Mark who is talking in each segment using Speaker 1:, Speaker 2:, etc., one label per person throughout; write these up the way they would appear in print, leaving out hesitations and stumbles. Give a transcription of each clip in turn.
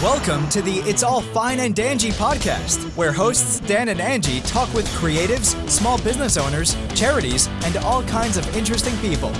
Speaker 1: Welcome to the It's All Fine and Danjee podcast, where hosts Dan and Angie talk with creatives, small business owners, charities, and all kinds of interesting people.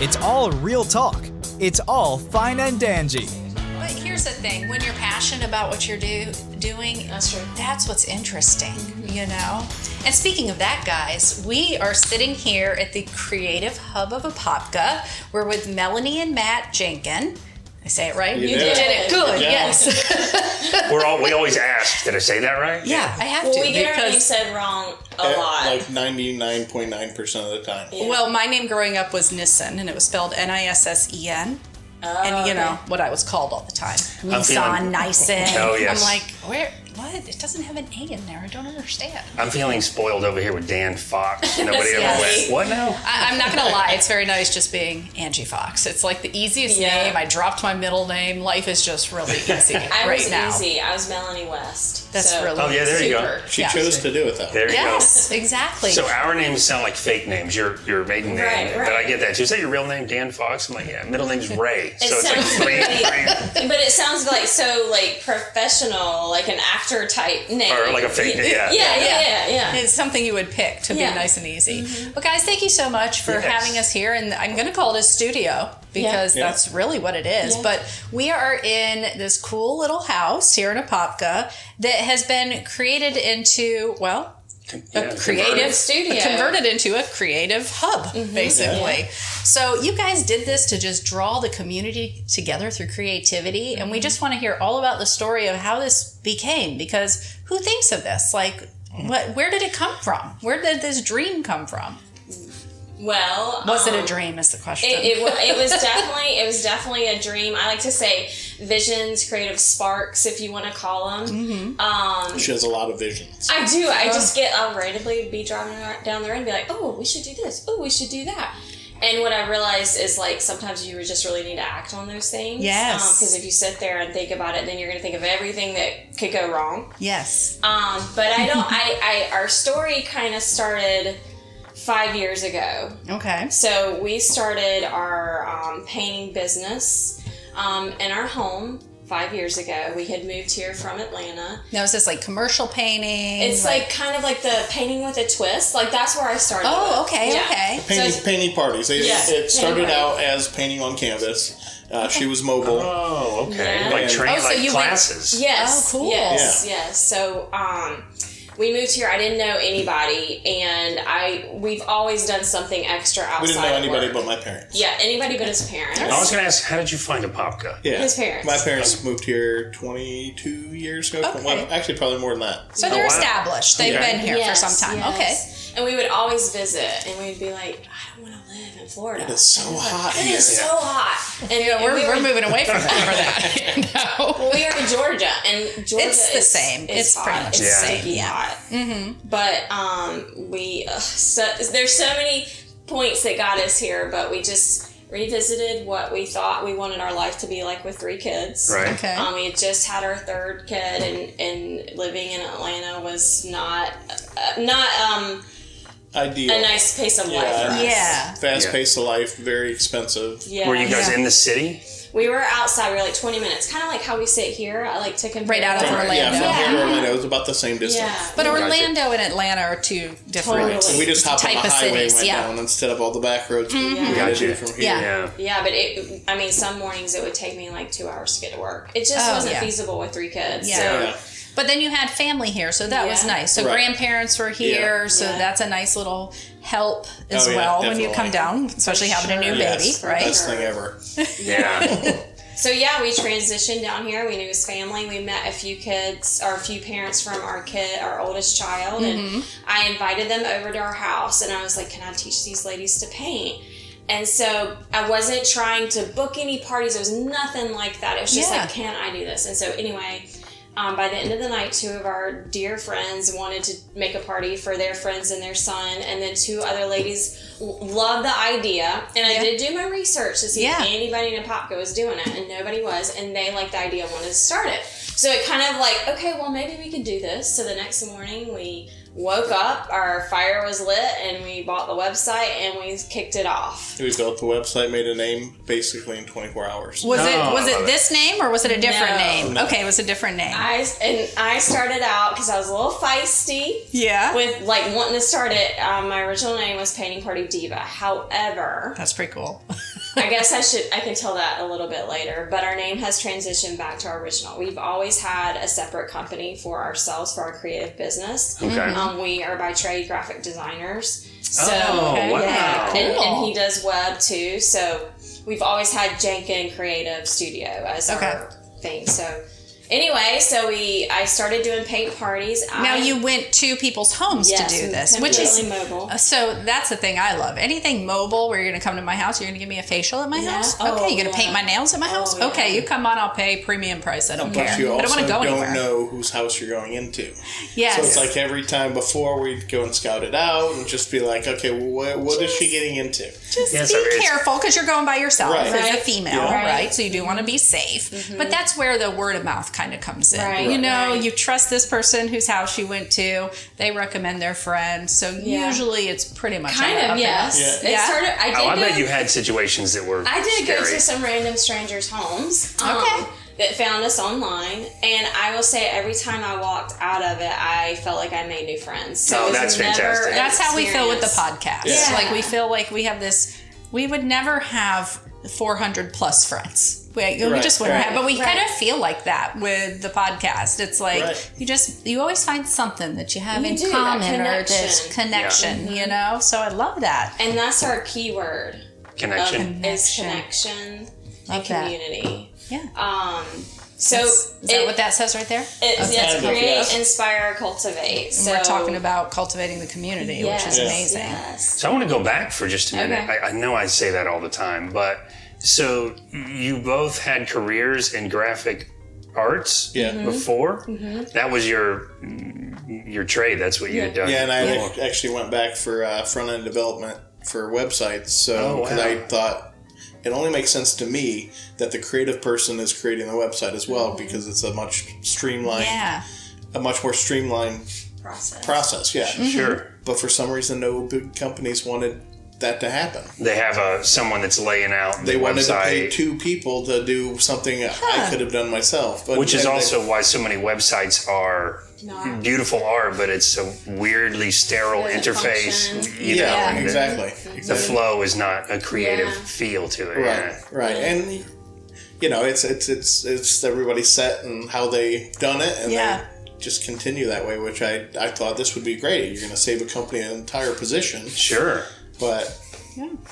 Speaker 1: It's all real talk. It's all fine and Danjee.
Speaker 2: But here's the thing, when you're passionate about what you're doing, that's what's interesting, you know? And speaking of that, guys, we are sitting here at the Creative Hub of Apopka. We're with Melanie and Matt Jankun. I say it right?
Speaker 3: You did it.
Speaker 2: Good,
Speaker 3: yeah.
Speaker 2: Yes.
Speaker 4: We always ask, did I say that right?
Speaker 2: Yeah, I have to.
Speaker 5: We get our name said wrong a lot.
Speaker 3: Like 99.9% of the time.
Speaker 2: Yeah. Well, my name growing up was Nissen, and it was spelled Nissen. And you know what I was called all the time. Nissan, Nyssen.
Speaker 4: Oh, yes.
Speaker 2: I'm like, where? What? It doesn't have an A in there. I don't understand.
Speaker 4: I'm feeling spoiled over here with Dan Fox. Nobody ever
Speaker 2: Yes.
Speaker 4: went, what now?
Speaker 2: I'm not going to lie. It's very nice just being Angie Fox. It's like the easiest name. I dropped my middle name. Life is just really easy
Speaker 5: I
Speaker 2: right
Speaker 5: was
Speaker 2: now.
Speaker 5: easy. I was Melanie West.
Speaker 2: That's really
Speaker 4: Oh, yeah, there you go.
Speaker 2: super.
Speaker 3: She chose to do it, though.
Speaker 4: There you
Speaker 2: Yes, exactly.
Speaker 4: go. So our names sound like fake names. Your maiden name.
Speaker 5: Right.
Speaker 4: But I get that. So is that your real name, Dan Fox? I'm like, yeah, middle name's Ray.
Speaker 5: It
Speaker 4: So it's like
Speaker 5: sounds
Speaker 4: three.
Speaker 5: But it sounds like so like professional, like an actor type name.
Speaker 4: Or like a fake name. Yeah.
Speaker 5: Yeah.
Speaker 2: It's something you would pick to be nice and easy. Well, guys, thank you so much for having us here. And I'm going to call it a studio because that's really what it is.
Speaker 5: Yeah.
Speaker 2: But we are in this cool little house here in Apopka that has been created into, well, a creative
Speaker 5: studio.
Speaker 2: Converted into a creative hub, basically.
Speaker 5: Yeah.
Speaker 2: So you guys did this to just draw the community together through creativity. And we just want to hear all about the story of how this became, because who thinks of this? Like, where did it come from? Where did this dream come from?
Speaker 5: Well,
Speaker 2: Was it a dream is the question.
Speaker 5: It was definitely a dream. I like to say visions, creative sparks, if you want to call them.
Speaker 3: She has a lot of visions.
Speaker 5: I do. I'll randomly be driving down the road and be like, oh, we should do this. Oh, we should do that. And what I realized is, like, sometimes you just really need to act on those things.
Speaker 2: Yes.
Speaker 5: Because if you sit there and think about it, then you're going to think of everything that could go wrong.
Speaker 2: Yes.
Speaker 5: But our story kind of started 5 years ago.
Speaker 2: Okay.
Speaker 5: So we started our painting business in our home 5 years ago. We had moved here from Atlanta.
Speaker 2: Now, is this like commercial painting?
Speaker 5: It's like kind of like the painting with a twist. Like, that's where I started.
Speaker 2: Oh,
Speaker 5: with.
Speaker 2: okay,
Speaker 5: Yeah.
Speaker 2: okay.
Speaker 3: Painting parties. It started out as painting on canvas. She was mobile.
Speaker 4: Oh, okay.
Speaker 5: Yeah.
Speaker 4: Like
Speaker 2: so you went-
Speaker 4: classes.
Speaker 5: Yes.
Speaker 2: Oh, cool.
Speaker 5: Yes. So we moved here. I didn't know anybody, and we've always done something extra outside.
Speaker 3: We didn't know anybody
Speaker 5: of
Speaker 3: but
Speaker 5: work.
Speaker 3: my parents.
Speaker 5: Yeah, anybody but his parents.
Speaker 4: I was going to ask, how did you find Apopka?
Speaker 3: Yeah.
Speaker 5: His parents.
Speaker 3: My parents moved here 22 years ago.
Speaker 2: Okay.
Speaker 3: Well, actually, probably more than that.
Speaker 2: So they're
Speaker 4: wow.
Speaker 2: established. They've been here for some time.
Speaker 5: Yes. And we would always visit, and we'd be like, I don't want to live in Florida.
Speaker 3: It's so hot
Speaker 5: It
Speaker 3: here.
Speaker 5: is so hot. And
Speaker 2: We're moving away from that for that. No.
Speaker 5: Well, we are in Georgia, and Georgia
Speaker 2: It's the same. It's
Speaker 5: hot.
Speaker 2: pretty much
Speaker 5: It's
Speaker 2: the same,
Speaker 5: sticky
Speaker 2: yeah.
Speaker 5: hot. Mm-hmm. But there's so many points that got us here, but we just revisited what we thought we wanted our life to be like with 3 kids.
Speaker 4: Right.
Speaker 2: Okay.
Speaker 5: We had just had our 3rd kid, and living in Atlanta was not
Speaker 3: Ideal.
Speaker 5: a nice pace of life for us.
Speaker 2: Yeah.
Speaker 3: Fast pace of life, very expensive.
Speaker 5: Yeah.
Speaker 4: Were you guys in the city?
Speaker 5: We were outside. We were like 20 minutes, kind of like how we sit here. I like to compare.
Speaker 2: Right out of
Speaker 5: it.
Speaker 2: Orlando.
Speaker 3: Yeah, from here to Orlando, it was about the same distance.
Speaker 5: Yeah.
Speaker 2: But Orlando and Atlanta are two different
Speaker 5: Totally.
Speaker 3: We just hopped on
Speaker 2: type
Speaker 3: the
Speaker 2: of
Speaker 3: highway and
Speaker 2: cities.
Speaker 3: went
Speaker 2: Yeah.
Speaker 3: down instead of all the back roads we had to
Speaker 4: Gotcha.
Speaker 3: do from here.
Speaker 2: Yeah.
Speaker 5: Yeah, but some mornings it would take me like 2 hours to get to work. It just wasn't feasible with 3 kids.
Speaker 2: Yeah.
Speaker 5: So,
Speaker 3: Yeah.
Speaker 2: But then you had family here, so that was
Speaker 5: Yeah.
Speaker 2: nice. So
Speaker 3: Right.
Speaker 2: grandparents were here, so
Speaker 5: Yeah.
Speaker 2: that's a nice little help as
Speaker 3: Oh, yeah,
Speaker 2: well when you
Speaker 3: definitely.
Speaker 2: come down, especially having a new
Speaker 3: Yes,
Speaker 2: baby, right?
Speaker 3: Best thing ever.
Speaker 4: Yeah.
Speaker 5: So yeah, we transitioned down here. We knew his family. We met a few parents from our oldest child, and I invited them over to our house. And I was like, "Can I teach these ladies to paint?" And so I wasn't trying to book any parties. It was nothing like that. It was just like, "Can I do this?" And so anyway, by the end of the night, 2 of our dear friends wanted to make a party for their friends and their son, and then 2 other ladies loved the idea. And I did do my research to see if anybody in Apopka was doing it, and nobody was, and they liked the idea and wanted to start it. So it kind of like, okay, well, maybe we could do this. So the next morning we woke up, our fire was lit, and we bought the website and we kicked it off.
Speaker 3: We built the website, made a name basically in 24 hours.
Speaker 2: Was it this name or was it a different name?
Speaker 3: No.
Speaker 2: Okay, it was a different name.
Speaker 5: I started out because I was a little feisty.
Speaker 2: Yeah.
Speaker 5: With like wanting to start it. My original name was Painting Party Diva. However,
Speaker 2: That's pretty cool.
Speaker 5: I guess I can tell that a little bit later, but our name has transitioned back to our original. We've always had a separate company for ourselves, for our creative business.
Speaker 4: Okay.
Speaker 5: We are by trade graphic designers. So,
Speaker 4: wow.
Speaker 5: yeah,
Speaker 2: Cool.
Speaker 5: and he does web too. So we've always had Jankun Creative Studio as our thing. So anyway, I started doing paint parties.
Speaker 2: Now you went to people's homes to do this, which is
Speaker 5: mobile.
Speaker 2: So that's the thing I love. Anything mobile where you're going to come to my house, you're going to give me a facial at my house?
Speaker 5: Oh,
Speaker 2: Okay, you're going to paint my nails at my house?
Speaker 5: yeah.
Speaker 2: Okay, you come on, I'll pay premium price. I don't care.
Speaker 3: But you
Speaker 2: I don't
Speaker 3: also
Speaker 2: want to go
Speaker 3: don't
Speaker 2: anywhere.
Speaker 3: know whose house you're going into.
Speaker 2: Yes.
Speaker 3: So it's like every time before we'd go and scout it out and just be like, okay, well, what is she getting into?
Speaker 2: Just
Speaker 4: Yes,
Speaker 2: be
Speaker 4: there is.
Speaker 2: careful because you're going by yourself
Speaker 3: Right.
Speaker 2: as a
Speaker 5: Right.
Speaker 2: female,
Speaker 3: Yeah.
Speaker 2: right? So you do want to be safe. But that's where the word of mouth kind of comes in.
Speaker 5: Right.
Speaker 2: You know,
Speaker 5: Right.
Speaker 2: you trust this person whose house you went to. They recommend their friends. So usually it's pretty much
Speaker 5: Kind
Speaker 2: on the
Speaker 5: of,
Speaker 2: up and
Speaker 5: yes.
Speaker 2: up.
Speaker 3: Yeah.
Speaker 5: It started.
Speaker 4: I bet you had situations that were
Speaker 5: I did
Speaker 4: scary.
Speaker 5: go to some random strangers' homes.
Speaker 2: Okay.
Speaker 5: That found us online, and I will say every time I walked out of it, I felt like I made new friends. So
Speaker 4: Oh,
Speaker 5: it was
Speaker 4: that's
Speaker 5: never
Speaker 4: fantastic.
Speaker 5: an
Speaker 2: That's how we feel with the
Speaker 5: experience.
Speaker 2: podcast.
Speaker 3: Yeah.
Speaker 2: Like we feel like we have this. We would never have 400 plus friends. We
Speaker 3: Right,
Speaker 2: just wouldn't
Speaker 3: right.
Speaker 2: have. But we
Speaker 5: Right.
Speaker 2: kind of feel like that with the podcast. It's like
Speaker 3: Right.
Speaker 2: you always find something that you have
Speaker 5: You
Speaker 2: in
Speaker 5: do, that
Speaker 2: common or this
Speaker 5: connection.
Speaker 2: connection. You know. So I love that.
Speaker 5: And that's our key word.
Speaker 4: Connection.
Speaker 5: Is connection and
Speaker 2: Love that.
Speaker 5: community.
Speaker 2: Yeah.
Speaker 5: So
Speaker 2: Is that what that says right there?
Speaker 5: It's
Speaker 3: Kind of,
Speaker 5: create,
Speaker 3: yes.
Speaker 5: inspire, cultivate.
Speaker 2: And
Speaker 5: So
Speaker 2: we're talking about cultivating the community, which is
Speaker 3: Yes.
Speaker 2: amazing.
Speaker 5: Yes.
Speaker 4: So I want to go back for just a minute.
Speaker 5: Okay.
Speaker 4: I know I say that all the time, but so you both had careers in graphic arts
Speaker 3: Yeah.
Speaker 4: before? That was your trade. That's what you had done.
Speaker 3: Yeah, and I
Speaker 4: before.
Speaker 3: actually went back for front-end development for websites. So, because
Speaker 4: wow.
Speaker 3: I thought it only makes sense to me that the creative person is creating the website as well, because it's a much streamlined,
Speaker 2: Yeah.
Speaker 3: a much more streamlined process. Yeah.
Speaker 4: Sure.
Speaker 3: But for some reason, no big companies wanted that to happen.
Speaker 4: They have someone that's laying out the
Speaker 3: They wanted
Speaker 4: website.
Speaker 3: to pay 2 people to do something I could have done myself. But
Speaker 4: Which is
Speaker 3: and
Speaker 4: also why so many websites are
Speaker 5: Not.
Speaker 4: beautiful art, but it's a weirdly sterile
Speaker 5: Doesn't
Speaker 4: interface.
Speaker 5: function.
Speaker 4: You know,
Speaker 2: Yeah.
Speaker 4: and
Speaker 3: exactly.
Speaker 4: The
Speaker 3: Exactly.
Speaker 4: flow is not a creative
Speaker 5: Yeah.
Speaker 4: feel to it.
Speaker 3: Right,
Speaker 4: Yeah.
Speaker 3: right, and you know, it's everybody set and how they done it, and
Speaker 2: Yeah.
Speaker 3: they just continue that way. Which I thought this would be great. You're going to save a company an entire position,
Speaker 4: Sure.
Speaker 3: but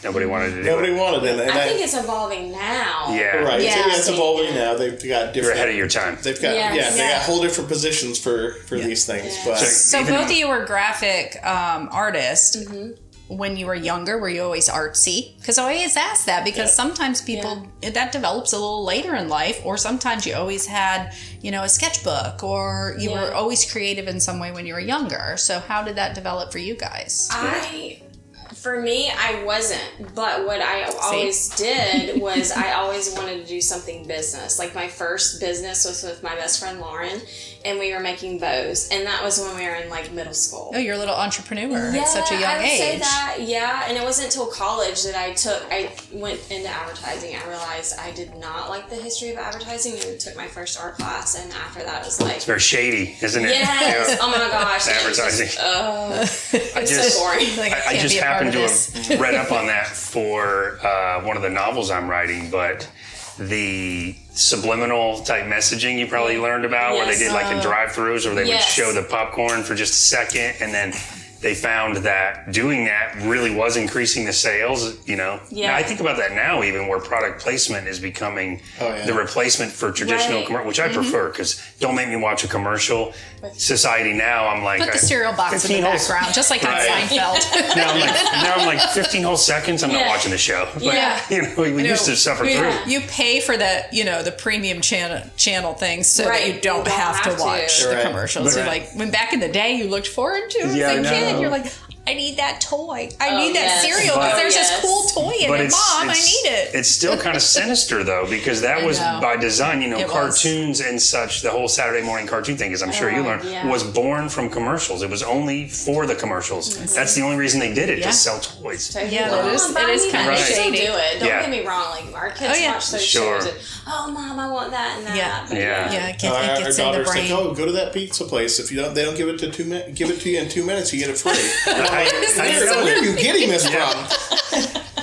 Speaker 4: Nobody wanted to do
Speaker 3: nobody
Speaker 4: it.
Speaker 3: wanted it. And
Speaker 5: I think it's evolving now.
Speaker 4: Yeah.
Speaker 3: right.
Speaker 2: Yeah.
Speaker 3: It's evolving now. They've got different.
Speaker 4: You're ahead of your time.
Speaker 3: They've got
Speaker 5: Yes.
Speaker 3: they got whole different positions for these things,
Speaker 5: Yeah.
Speaker 3: but.
Speaker 2: So
Speaker 4: Even-
Speaker 2: both of you were graphic artists. When you were younger, were you always artsy? Because I always ask that because sometimes people that develops a little later in life, or sometimes you always had, a sketchbook, or you were always creative in some way when you were younger. So how did that develop for you guys?
Speaker 5: For me, I wasn't. But what I always did was I always wanted to do something business. Like my first business was with my best friend Lauren, and we were making bows. And that was when we were in like middle school.
Speaker 2: Oh, you're a little entrepreneur at such a young
Speaker 5: I would
Speaker 2: age.
Speaker 5: say that, yeah. And it wasn't until college that I went into advertising. I realized I did not like the history of advertising and took my first art class. And after that, it was like,
Speaker 4: It's very shady, isn't it?
Speaker 5: yes,
Speaker 4: Yeah.
Speaker 5: oh my gosh. it was
Speaker 4: Advertising.
Speaker 5: just,
Speaker 4: I
Speaker 5: it's
Speaker 4: just,
Speaker 5: so boring.
Speaker 2: Like,
Speaker 4: I
Speaker 2: can't
Speaker 4: just
Speaker 2: be a part
Speaker 4: happened
Speaker 2: of
Speaker 4: to
Speaker 2: this.
Speaker 4: have read up on that for one of the novels I'm writing, but the subliminal type messaging you probably learned about, where they
Speaker 5: Yes.
Speaker 4: did like in drive-thrus, where they would
Speaker 5: Yes.
Speaker 4: show the popcorn for just a second, and then they found that doing that really was increasing the sales,
Speaker 5: Yeah.
Speaker 4: Now, I think about that now, even where product placement is becoming
Speaker 3: yeah.
Speaker 4: the replacement for traditional
Speaker 5: Right.
Speaker 4: commercial, which I prefer, because don't make me watch a commercial. Society now, I'm like...
Speaker 2: Put the cereal box in the
Speaker 4: 15 holes.
Speaker 2: background, just like on
Speaker 4: Right.
Speaker 2: Seinfeld.
Speaker 4: now I'm like 15 whole seconds. I'm not
Speaker 5: Yeah.
Speaker 4: watching the show. But,
Speaker 2: Yeah.
Speaker 4: we used to suffer through.
Speaker 2: You pay for the premium channel things so that
Speaker 5: Right.
Speaker 2: you don't have to watch the
Speaker 3: Right.
Speaker 2: commercials.
Speaker 4: But-
Speaker 2: So like when back in the day you looked forward to it
Speaker 4: Yeah,
Speaker 2: as a
Speaker 4: I
Speaker 2: kid,
Speaker 4: know.
Speaker 2: you're like, I need that toy. I need that
Speaker 5: yes.
Speaker 2: cereal because
Speaker 4: But-
Speaker 2: there's this cool toy in
Speaker 4: But
Speaker 2: it. Mom, I need it.
Speaker 4: It's still kind of sinister though, because that was
Speaker 2: know.
Speaker 4: by design. You know,
Speaker 2: It was.
Speaker 4: cartoons and such. The whole Saturday morning cartoon thing, as I'm sure you learned,
Speaker 5: yeah.
Speaker 4: was born from commercials. It was only for the commercials. That's the only reason they did it, to sell toys.
Speaker 5: So
Speaker 2: Yeah,
Speaker 5: Mom,
Speaker 2: it is
Speaker 5: buy
Speaker 2: kind
Speaker 5: me
Speaker 2: of
Speaker 5: that. They still
Speaker 2: shady.
Speaker 5: do it. Don't
Speaker 4: Yeah.
Speaker 5: get me wrong. Like our kids
Speaker 2: Oh, yeah.
Speaker 5: watch those
Speaker 4: Sure.
Speaker 5: shows. And, oh, Mom, I want that and that.
Speaker 2: Yeah.
Speaker 5: But
Speaker 4: Yeah.
Speaker 2: Yeah, it
Speaker 3: Our
Speaker 2: gets in the
Speaker 3: daughter's
Speaker 2: brain.
Speaker 3: like, oh, go to that pizza place. If they don't give it to give it to you in 2 minutes, you get it free. Where are you getting this from?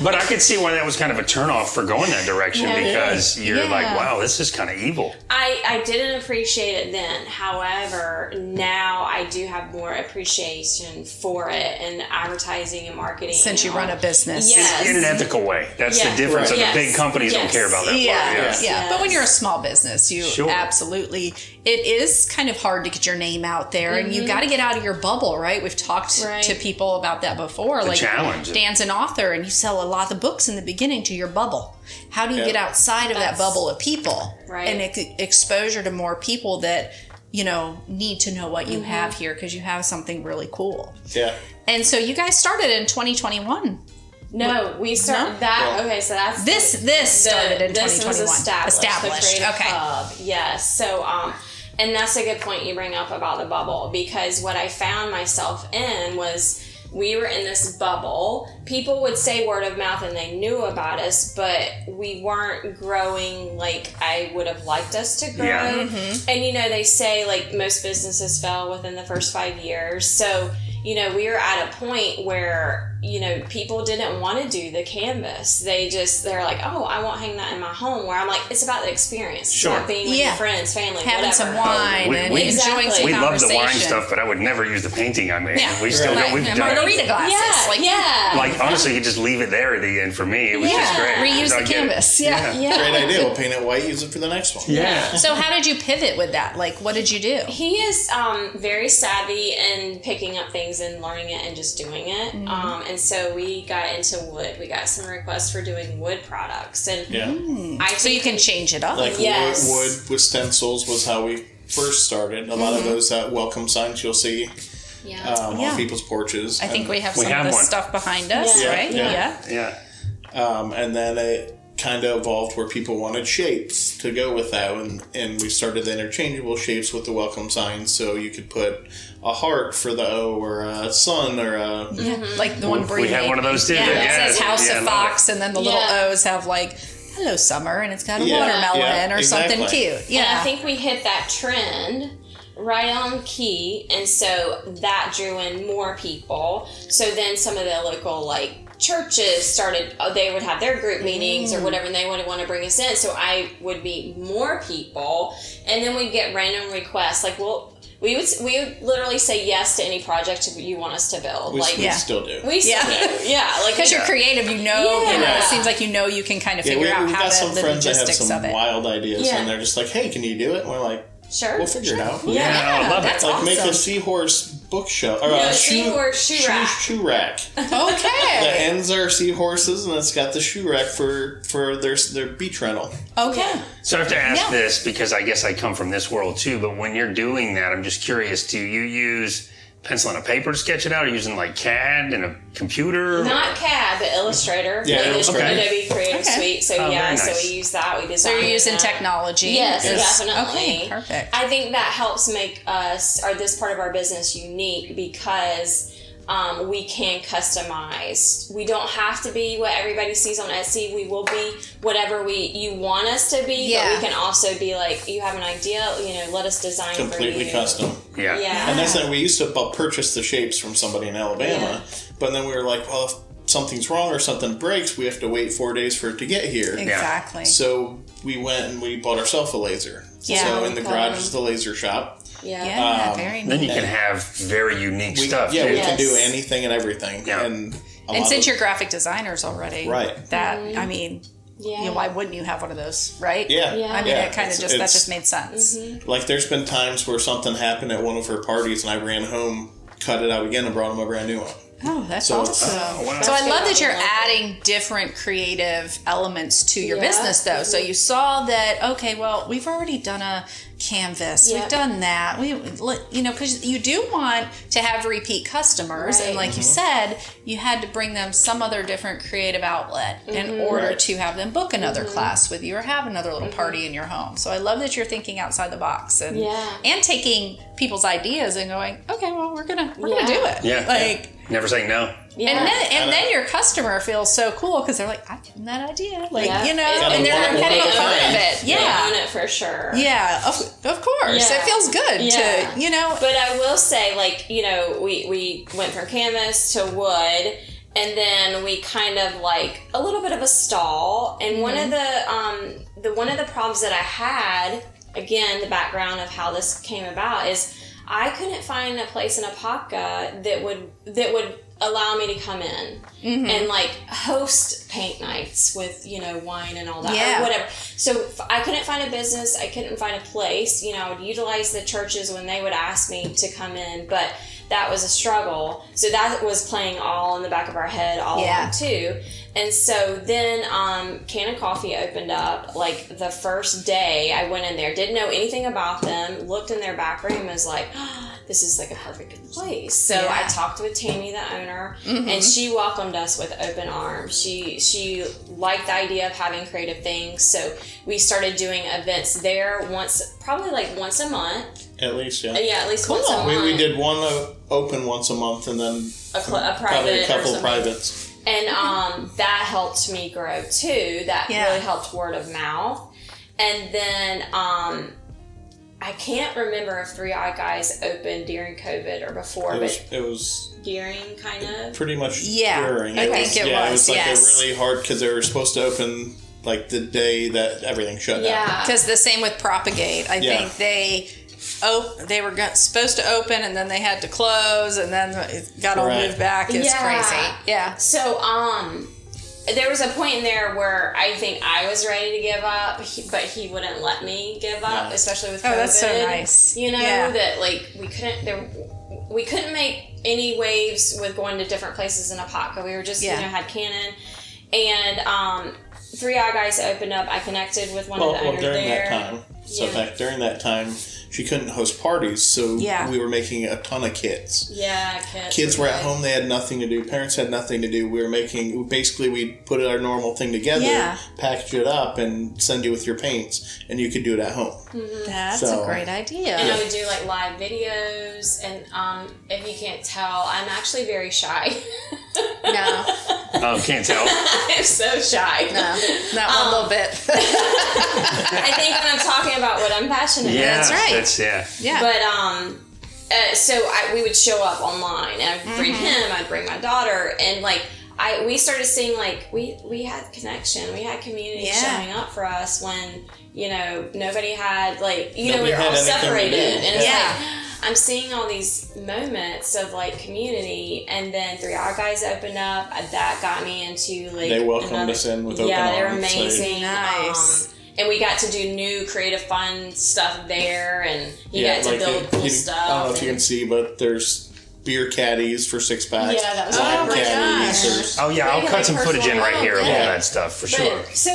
Speaker 4: But I could see why that was kind of a turnoff for going that direction, because you're
Speaker 2: Yeah.
Speaker 4: like, wow, this is kind of evil.
Speaker 5: I didn't appreciate it then. However, now I do have more appreciation for it and advertising and marketing.
Speaker 2: Since you run a business.
Speaker 5: Yes.
Speaker 4: In an ethical way. That's
Speaker 5: Yeah.
Speaker 4: the difference.
Speaker 3: Right.
Speaker 4: Of
Speaker 5: Yes.
Speaker 4: the big companies don't
Speaker 5: Yes.
Speaker 4: care about that
Speaker 2: Yeah,
Speaker 4: part.
Speaker 2: yeah. But when you're a small business, you
Speaker 4: Sure.
Speaker 2: absolutely, it is kind of hard to get your name out there, and you got to get out of your bubble, right? We've talked
Speaker 5: Right.
Speaker 2: to people about that before. Like
Speaker 4: challenge.
Speaker 2: Dan's an author, and you sell a lot of books in the beginning to your bubble. How do you get outside of that bubble of people
Speaker 5: Right.
Speaker 2: and exposure to more people that need to know what you have here because you have something really cool?
Speaker 3: Yeah.
Speaker 2: And so you guys started in 2021.
Speaker 5: No, we started that.
Speaker 3: Well,
Speaker 5: Okay, so that's
Speaker 2: This started in 2021.
Speaker 5: This was established.
Speaker 2: Established,
Speaker 5: The Creative
Speaker 2: okay.
Speaker 5: Hub. Yes. So, and that's a good point you bring up about the bubble, because what I found myself in was we were in this bubble. People would say word of mouth and they knew about us, but we weren't growing like I would have liked us to grow.
Speaker 4: Yeah.
Speaker 5: And they say like most businesses fail within the first 5 years. So, we were at a point where, people didn't want to do the canvas. They're like, oh, I won't hang that in my home. Where I'm like, it's about the experience. It's
Speaker 4: Sure.
Speaker 5: about being with
Speaker 2: Yeah.
Speaker 5: your friends, family,
Speaker 2: Having
Speaker 5: whatever.
Speaker 2: some wine
Speaker 4: We-
Speaker 2: and
Speaker 4: we-
Speaker 2: enjoying some
Speaker 4: We love the
Speaker 2: conversation.
Speaker 4: wine stuff, but I would never use the painting I made.
Speaker 2: Yeah.
Speaker 4: We still
Speaker 2: Right.
Speaker 4: don't. We've
Speaker 2: And
Speaker 4: done
Speaker 2: margarita glasses.
Speaker 5: Yeah.
Speaker 4: Like, honestly, you just leave it there at the end for me. It was just great.
Speaker 2: Reuse
Speaker 4: I
Speaker 2: the
Speaker 4: get it.
Speaker 2: canvas. Yeah.
Speaker 3: Great idea. We'll paint it white, use it for the next one.
Speaker 4: Yeah.
Speaker 2: So how did you pivot with that? Like, what did you do?
Speaker 5: He is very savvy in picking up things and learning it and just doing it. And so we got into wood. We got some requests for doing wood products. And
Speaker 3: Yeah.
Speaker 2: So you can change it up.
Speaker 3: Like
Speaker 5: Yes.
Speaker 3: wood with stencils was how we first started. A lot of those welcome signs you'll see
Speaker 5: yeah.
Speaker 3: on people's porches.
Speaker 2: I think we have
Speaker 4: We
Speaker 2: some
Speaker 4: have
Speaker 2: of this
Speaker 4: one.
Speaker 2: stuff behind us,
Speaker 5: Yeah.
Speaker 2: right?
Speaker 3: Yeah.
Speaker 2: Yeah.
Speaker 4: Yeah.
Speaker 3: And then it kind of evolved where people wanted shapes to go with that, and we started the interchangeable shapes with the welcome signs, so you could put a heart for the O or a sun or a
Speaker 2: Like the one Brie
Speaker 4: We have
Speaker 2: made.
Speaker 4: one of those too.
Speaker 2: Yeah,
Speaker 4: Yeah.
Speaker 2: it says House
Speaker 4: Yeah,
Speaker 2: of
Speaker 4: I love
Speaker 2: Fox, and then the little
Speaker 5: Yeah.
Speaker 2: O's have like, hello summer, and it's got a
Speaker 3: Yeah.
Speaker 2: watermelon
Speaker 3: Yeah,
Speaker 2: or something
Speaker 3: exactly.
Speaker 2: cute. Yeah.
Speaker 5: And I think we hit that trend right on key, and so that drew in more people. So then some of the local churches started, they would have their group meetings or whatever, and they would want to bring us in, so I would meet more people, and then we'd get random requests we would literally say yes to any project you want us to build.
Speaker 3: we
Speaker 2: Yeah.
Speaker 3: still do.
Speaker 5: We still do. Yeah,
Speaker 2: Because you're creative,
Speaker 5: Yeah.
Speaker 2: it seems like you can kind of
Speaker 3: Yeah,
Speaker 2: figure out
Speaker 3: we've
Speaker 2: how
Speaker 3: got some
Speaker 2: the
Speaker 3: friends that have
Speaker 2: logistics
Speaker 3: some
Speaker 2: of it.
Speaker 3: wild ideas,
Speaker 5: Yeah.
Speaker 3: and they're just like, "Hey, can you do it?" And we're like,
Speaker 5: Sure.
Speaker 3: "We'll figure it out."
Speaker 4: Yeah, I love it.
Speaker 2: That's
Speaker 3: Like make a
Speaker 2: awesome.
Speaker 3: seahorse bookshelf or
Speaker 5: No,
Speaker 3: a
Speaker 5: seahorse shoe rack.
Speaker 3: shoe rack. The
Speaker 2: Okay.
Speaker 3: ends are seahorses, and it's got the shoe rack for their beach rental.
Speaker 2: Okay.
Speaker 4: So I have to ask
Speaker 2: Yeah.
Speaker 4: this, because I guess I come from this world too, but when you're doing that, I'm just curious, do you use pencil and a paper to sketch it out, or using CAD and a computer?
Speaker 5: Not CAD, but Illustrator.
Speaker 3: Yeah,
Speaker 5: Like
Speaker 3: Illustrator.
Speaker 5: Adobe Creative
Speaker 2: Okay.
Speaker 5: Suite. So
Speaker 4: Oh,
Speaker 5: yeah,
Speaker 4: very
Speaker 5: so
Speaker 4: nice.
Speaker 5: we use that. We
Speaker 2: So
Speaker 5: design.
Speaker 2: you're using
Speaker 5: that.
Speaker 2: technology.
Speaker 5: Yes,
Speaker 2: Yes.
Speaker 5: definitely.
Speaker 2: Okay, perfect.
Speaker 5: I think that helps make us or this part of our business unique, because we can customize. We don't have to be what everybody sees on Etsy. We will be whatever you want us to be,
Speaker 2: Yeah.
Speaker 5: but we can also be like, you have an idea, let us design
Speaker 3: Completely
Speaker 5: for you.
Speaker 3: custom.
Speaker 4: Yeah.
Speaker 5: Yeah.
Speaker 3: And that's that we used to purchase the shapes from somebody in Alabama, but then we were like, well, if something's wrong or something breaks, we have to wait 4 days for it to get here.
Speaker 2: Exactly.
Speaker 3: So we went and we bought ourselves a laser.
Speaker 2: Yeah.
Speaker 3: So in the garage is the laser shop.
Speaker 5: Yeah.
Speaker 2: Yeah, very
Speaker 4: Then
Speaker 2: neat.
Speaker 4: you can have very unique stuff.
Speaker 3: Yeah,
Speaker 4: too.
Speaker 3: we can do
Speaker 5: Yes.
Speaker 3: anything and everything.
Speaker 4: Yeah.
Speaker 3: And
Speaker 2: And since you're graphic designers already,
Speaker 3: Right.
Speaker 2: that,
Speaker 5: Mm-hmm.
Speaker 2: I mean,
Speaker 5: Yeah.
Speaker 2: why wouldn't you have one of those, right?
Speaker 3: Yeah.
Speaker 5: Yeah.
Speaker 2: I mean,
Speaker 3: Yeah.
Speaker 2: it kind of that just made sense.
Speaker 3: Like there's been times where something happened at one of her parties and I ran home, cut it out again, and brought them a brand new one.
Speaker 2: Oh, that's
Speaker 3: So-
Speaker 2: awesome.
Speaker 4: wow.
Speaker 2: So I love that you're
Speaker 5: That's
Speaker 2: adding different creative elements to your
Speaker 5: Yeah.
Speaker 2: business, though. So you saw that, okay, well, we've already done a canvas.
Speaker 5: Yeah.
Speaker 2: We've done that. Because you do want to have repeat customers. And
Speaker 5: Right.
Speaker 2: like you said, you had to bring them some other different creative outlet in order
Speaker 3: Right.
Speaker 2: to have them book another class with you or have another little party in your home. So I love that you're thinking outside the box and taking people's ideas and going, okay, well, we're gonna do it.
Speaker 4: Yeah.
Speaker 2: Like,
Speaker 4: Never saying no.
Speaker 2: and then your customer feels so cool because they're like, I gave them that idea, like
Speaker 5: Yeah.
Speaker 2: you know,
Speaker 3: Yeah,
Speaker 2: and they're
Speaker 3: one
Speaker 2: kind of
Speaker 3: of
Speaker 2: a
Speaker 3: a
Speaker 2: part
Speaker 3: kind.
Speaker 2: of it.
Speaker 5: They own
Speaker 2: Yeah,
Speaker 5: it for sure.
Speaker 2: yeah, of course,
Speaker 5: Yeah.
Speaker 2: it feels good
Speaker 5: Yeah.
Speaker 2: to
Speaker 5: But I will say, like, you know, we went from canvas to wood, and then we kind of like a little bit of a stall. And one of the problems that I had, again, the background of how this came about is I couldn't find a place in Apopka that would allow me to come in and like host paint nights with, you know, wine and all that or whatever. So I couldn't find a business. I couldn't find a place. You know, I would utilize the churches when they would ask me to come in, but that was a struggle. So that was playing all in the back of our head all along too. And so then Canon Coffee opened up. Like the first day I went in there, didn't know anything about them, looked in their back room and was like, oh, this is like a perfect place. So I talked with Tammy, the owner, and she welcomed us with open arms. She liked the idea of having creative things. So we started doing events there probably once a month.
Speaker 3: At least, yeah.
Speaker 5: Yeah, at least once a month.
Speaker 3: We did one open once a month, and then
Speaker 5: a
Speaker 3: probably
Speaker 5: private
Speaker 3: a
Speaker 5: or
Speaker 3: couple
Speaker 5: something.
Speaker 3: privates.
Speaker 5: And that helped me grow too. That really helped word of mouth. And then I can't remember if 3 Eye Guys opened during COVID or before,
Speaker 3: It was
Speaker 5: during kind of.
Speaker 3: pretty much
Speaker 2: Yeah,
Speaker 3: during.
Speaker 2: I think it
Speaker 3: it
Speaker 2: was,
Speaker 3: was like
Speaker 2: yes.
Speaker 3: a really hard because they were supposed to open like the day that everything shut down.
Speaker 5: Yeah.
Speaker 2: because the same with Propagate. I think they were supposed to open and then they had to close and then it got all moved back. It's crazy. Yeah.
Speaker 5: So there was a point in there where I think I was ready to give up, but he wouldn't let me give up, especially with COVID.
Speaker 2: Oh, that's so nice.
Speaker 5: You know,
Speaker 2: Yeah.
Speaker 5: that like we couldn't make any waves with going to different places in Apopka. We were just, you know, had Canon. And 3 Eye Guys opened up. I connected with one of the owners
Speaker 3: during
Speaker 5: there.
Speaker 3: that time. So during that time, she couldn't host parties, so we were making a ton of kits.
Speaker 5: Yeah,
Speaker 3: Kids were at home; they had nothing to do. Parents had nothing to do. We put our normal thing together, package it up, and send you with your paints, and you could do it at home.
Speaker 2: That's a great idea.
Speaker 5: And I would do like live videos, and if you can't tell, I'm actually very shy.
Speaker 2: No.
Speaker 4: Oh, can't tell.
Speaker 5: I'm so shy.
Speaker 2: No, not one little bit.
Speaker 5: I think when I'm talking about what I'm passionate
Speaker 4: Yeah,
Speaker 5: about.
Speaker 2: That's right.
Speaker 4: Yeah.
Speaker 5: But so we would show up online, and I'd bring him, I'd bring my daughter, and like we started seeing like we had connection, we had community showing up for us when, you know, nobody had like, you know, we were all separated, and it's like I'm seeing all these moments of like community, and then 3 Eye Guys opened up. That got me into like
Speaker 3: They welcomed us in with open arms.
Speaker 5: Yeah, they're amazing.
Speaker 2: Nice.
Speaker 5: And we got to do new creative fun stuff there, and you got to build cool stuff.
Speaker 3: I don't know if you can see, but there's beer caddies for 6-packs.
Speaker 5: Yeah, that was
Speaker 3: wine
Speaker 2: my
Speaker 3: caddies.
Speaker 2: gosh.
Speaker 3: There's-
Speaker 4: Oh yeah, I'll cut some footage in right here of all
Speaker 3: Yeah.
Speaker 4: that stuff for sure.
Speaker 5: So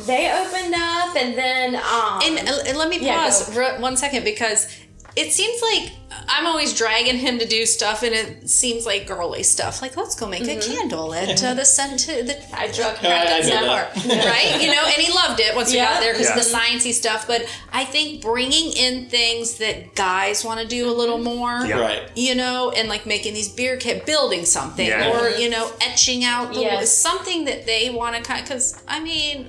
Speaker 5: they opened up, and then
Speaker 2: And let me pause for 1 second, because it seems like I'm always dragging him to do stuff, and it seems like girly stuff. Like, let's go make a candle at the scent.
Speaker 5: I drug him
Speaker 3: I did
Speaker 5: out.
Speaker 2: Right? You know, and he loved it once we got there because
Speaker 4: Yeah.
Speaker 2: the sciencey stuff. But I think bringing in things that guys want to do a little more,
Speaker 4: Yeah.
Speaker 3: Right.
Speaker 2: you know, and like making these beer kit, building something,
Speaker 4: Yeah.
Speaker 2: or, you know, etching out
Speaker 5: Yes.
Speaker 2: something that they want to kind of, because, I mean,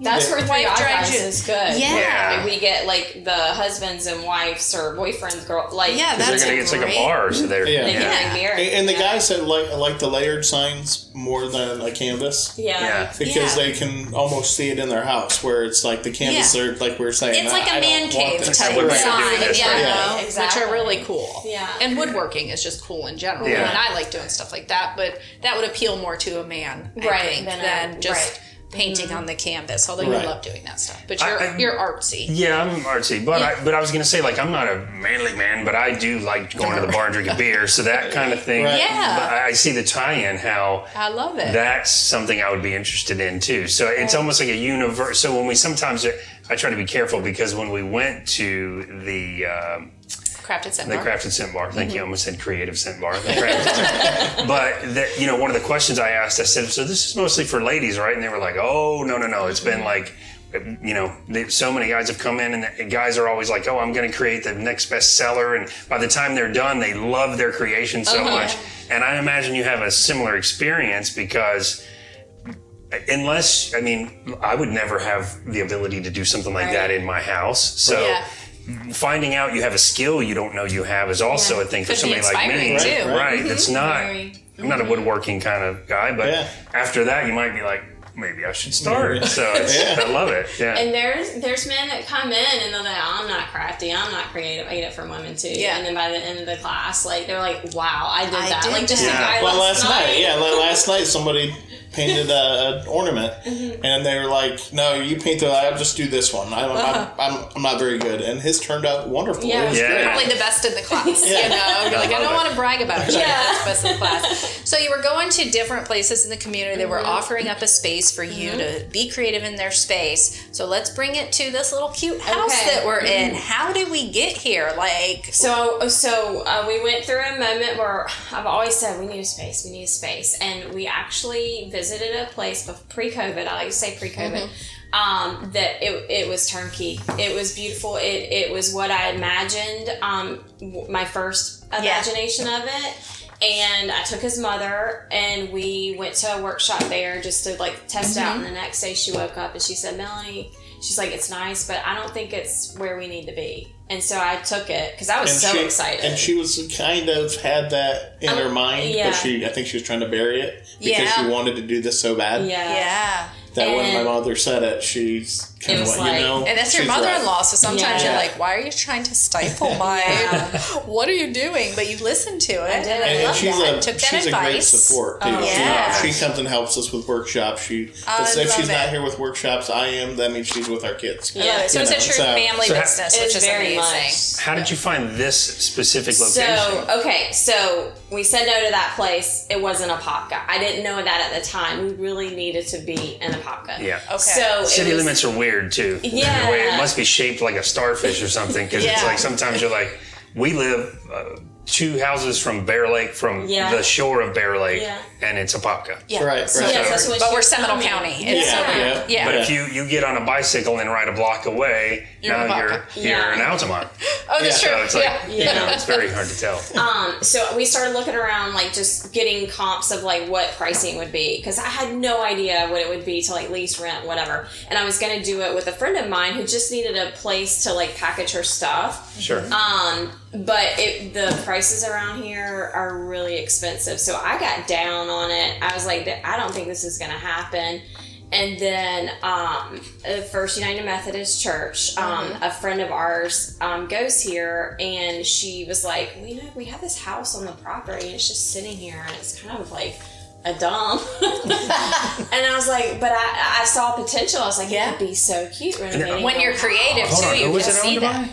Speaker 5: That's where 3
Speaker 2: Wife
Speaker 5: Eye
Speaker 2: drags
Speaker 5: Guys
Speaker 2: you.
Speaker 5: is good.
Speaker 2: Yeah.
Speaker 5: Like, we get like the husbands and wives or boyfriends, girl. Like,
Speaker 2: Yeah,
Speaker 4: Because
Speaker 2: that's
Speaker 4: they're gonna
Speaker 2: a
Speaker 4: get like a
Speaker 2: great-
Speaker 4: bar, so they're
Speaker 3: Yeah.
Speaker 5: they
Speaker 4: yeah.
Speaker 5: can bring beer.
Speaker 3: And the guys that like the layered signs more than a canvas.
Speaker 5: Yeah.
Speaker 3: Because they can almost see it in their house, where it's like the canvas are like we were saying.
Speaker 2: It's like a
Speaker 3: I don't
Speaker 2: man
Speaker 3: want
Speaker 2: cave
Speaker 3: this.
Speaker 2: type
Speaker 4: Right.
Speaker 2: sign,
Speaker 4: Doing this,
Speaker 2: you
Speaker 4: right.
Speaker 2: know,
Speaker 5: Yeah, exactly.
Speaker 2: which are really cool.
Speaker 5: Yeah.
Speaker 2: And woodworking is just cool in general.
Speaker 4: Yeah.
Speaker 2: And I like doing stuff like that, but that would appeal more to a man, I
Speaker 5: Right,
Speaker 2: think,
Speaker 5: than
Speaker 2: than just painting on the canvas, although
Speaker 3: Right.
Speaker 2: you love doing that stuff. But
Speaker 4: I'm-
Speaker 2: you're artsy.
Speaker 4: Yeah, I'm artsy, but I was gonna say, like, I'm not a manly man, but I do like going to the bar and drinking beer, so that kind of thing.
Speaker 3: Right.
Speaker 2: Yeah.
Speaker 4: But I see the tie-in, how
Speaker 2: I love it.
Speaker 4: that's something I would be interested in too. So it's almost like a universe. So when we sometimes, I try to be careful because when we went to the
Speaker 2: Crafted Scent
Speaker 4: the
Speaker 2: Bar.
Speaker 4: Crafted Scent Bar. Thank you. I almost said Creative Scent Bar. The Crafted Scent. But one of the questions I asked, I said, "So this is mostly for ladies, right?" And they were like, "Oh, no. It's been like, so many guys have come in, and the guys are always like, oh, I'm going to create the next bestseller." And by the time they're done, they love their creation so much. And I imagine you have a similar experience because I would never have the ability to do something like that in my house. So.
Speaker 2: Yeah.
Speaker 4: Finding out you have a skill you don't know you have is also a thing for
Speaker 2: Could be
Speaker 4: somebody like me.
Speaker 2: inspiring, too.
Speaker 4: Right. It's not, I'm not a woodworking kind of guy, but after that you might be like, maybe I should start. So I love it. Yeah.
Speaker 5: And there's men that come in and they're like, I'm not crafty, I'm not creative. I get it from women too.
Speaker 2: Yeah.
Speaker 5: And then by the end of the class, like they're like, wow, I did that.
Speaker 2: did
Speaker 5: Like just a
Speaker 2: that.
Speaker 5: guy
Speaker 3: Well,
Speaker 5: last night.
Speaker 3: last night somebody painted an ornament, and they were like, "No, you paint the. I'll just do this one. I'm not very good." And his turned out wonderful.
Speaker 5: Yeah.
Speaker 3: It was
Speaker 4: Yeah.
Speaker 3: great.
Speaker 2: Probably the best in the class, you know? You're like, I don't want to brag about it. It's best in the class. So you were going to different places in the community that were offering up a space for you to be creative in their space. So let's bring it to this little cute house that we're in. How did we get here? Like,
Speaker 5: So we went through a moment where I've always said we need a space, and we actually visited a place pre-COVID. I like to say pre-COVID. That it was turnkey. It was beautiful. It was what I imagined. My first imagination of it. And I took his mother, and we went to a workshop there just to like test out. And the next day she woke up and she said, "Melanie," she's like, "it's nice, but I don't think it's where we need to be." And so I took it because I was excited.
Speaker 3: And she was kind of had that in her mind, but I think she was trying to bury it because she wanted to do this so bad.
Speaker 2: yeah.
Speaker 3: That when my mother said it, she's kind of like,
Speaker 2: And that's your
Speaker 3: she's
Speaker 2: mother-in-law,
Speaker 3: right.
Speaker 2: so sometimes you're like, why are you trying to stifle my, what are you doing? But you listened to it. I
Speaker 5: did.
Speaker 2: I love
Speaker 3: she's
Speaker 2: that. Took that
Speaker 3: she's
Speaker 2: advice.
Speaker 3: a great support, too. She comes and helps us with workshops. If she's not here with workshops, I am. That means she's with our kids.
Speaker 2: Yeah. So it's a true family business, which is
Speaker 5: very
Speaker 2: amazing.
Speaker 5: much.
Speaker 4: How did you find this specific location?
Speaker 5: So we said no to that place. It wasn't Apopka. I didn't know that at the time. We really needed to be in Apopka.
Speaker 4: Yeah.
Speaker 2: Okay.
Speaker 5: So
Speaker 4: City limits are weird too.
Speaker 5: Yeah.
Speaker 4: The way it must be shaped like a starfish or something, because it's like sometimes you're like, we live 2 houses from Bear Lake, from the shore of Bear Lake, and it's Apopka.
Speaker 2: Yeah.
Speaker 3: Right.
Speaker 2: So,
Speaker 5: that's what
Speaker 2: but
Speaker 5: she
Speaker 2: we're
Speaker 5: was
Speaker 2: Seminole
Speaker 5: telling me.
Speaker 2: County. It's
Speaker 5: Yeah.
Speaker 4: But if you get on a bicycle and ride a block away, now you're in Altamont.
Speaker 2: Oh, that's true.
Speaker 4: So it's like, it's very hard to tell.
Speaker 5: So we started looking around, like just getting comps of like what pricing would be, because I had no idea what it would be to like lease, rent, whatever. And I was going to do it with a friend of mine who just needed a place to like package her stuff.
Speaker 4: Sure.
Speaker 5: But the prices around here are really expensive. So I got down on it. I was like, I don't think this is going to happen. And then the First United Methodist Church, a friend of ours goes here, and she was like, well, we have this house on the property, and it's just sitting here, and it's kind of like a dump. And I was like, but I saw potential. I was like, it would be so cute renovating.
Speaker 2: When you're creative, too, you can see that.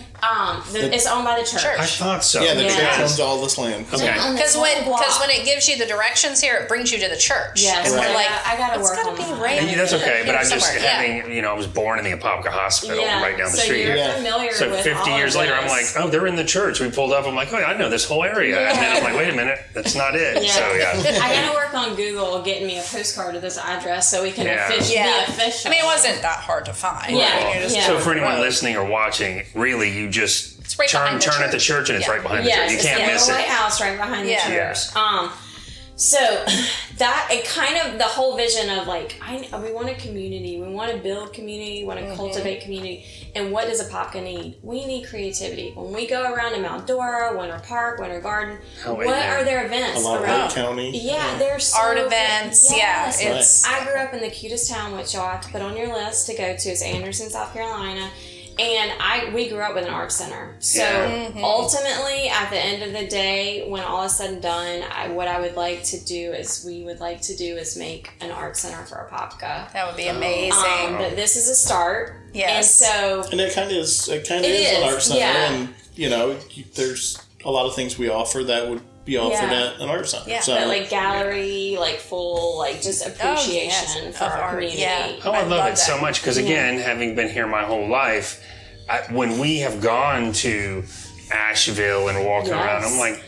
Speaker 5: It's owned by the church.
Speaker 4: I thought so.
Speaker 3: Yeah, the church owns all this land.
Speaker 4: Okay.
Speaker 2: Because when it gives you the directions here, it brings you to the church.
Speaker 5: Yes.
Speaker 2: And we're like,
Speaker 5: I got to work on
Speaker 2: be
Speaker 5: that.
Speaker 2: right.
Speaker 4: And that's okay, but I just
Speaker 2: somewhere.
Speaker 4: having, I was born in the Apopka Hospital right down the street
Speaker 5: you're
Speaker 4: here.
Speaker 5: familiar
Speaker 4: So
Speaker 5: with
Speaker 4: 50
Speaker 5: all
Speaker 4: years
Speaker 5: of
Speaker 4: later, I'm like,
Speaker 5: this.
Speaker 4: oh, they're in the church. We pulled up. I'm like, oh, yeah, I know this whole area. And then I'm like, wait a minute, that's not it.
Speaker 5: Yeah.
Speaker 4: So,
Speaker 5: I got to work on Google getting me a postcard of this address so we can be official.
Speaker 2: I mean, it wasn't that hard to find.
Speaker 5: Yeah.
Speaker 4: So for anyone listening or watching, really, you just
Speaker 2: right behind the
Speaker 4: turn at the church and it's right behind the church. You can't miss
Speaker 5: the
Speaker 4: it.
Speaker 5: White House right behind the church.
Speaker 4: Yeah.
Speaker 5: So that it kind of the whole vision of like we want a community, we want to build community, we want to cultivate community, and what does Apopka need? We need creativity. When we go around in Mount Dora, Winter Park, Winter Garden, what are their events
Speaker 3: A lot
Speaker 5: around
Speaker 3: of Lake County.
Speaker 5: Yeah, there's so
Speaker 2: art events.
Speaker 5: Yes.
Speaker 2: It's
Speaker 5: I grew up in the cutest town, which you'll have to put on your list to go to, is Anderson, South Carolina. And we grew up with an art center. So ultimately, at the end of the day, when all is said and done, what I would like to do is make an art center for Apopka.
Speaker 2: That would be amazing.
Speaker 5: But this is a start.
Speaker 2: Yes.
Speaker 5: And
Speaker 3: it kind of is an art center, and there's a lot of things we offer that would be offered at an art center.
Speaker 2: Yeah.
Speaker 3: So,
Speaker 5: but like gallery, like full, like just appreciation for our community.
Speaker 2: Yeah.
Speaker 4: Oh, I love it so much because, again, having been here my whole life, when we have gone to Asheville and walked around, I'm like,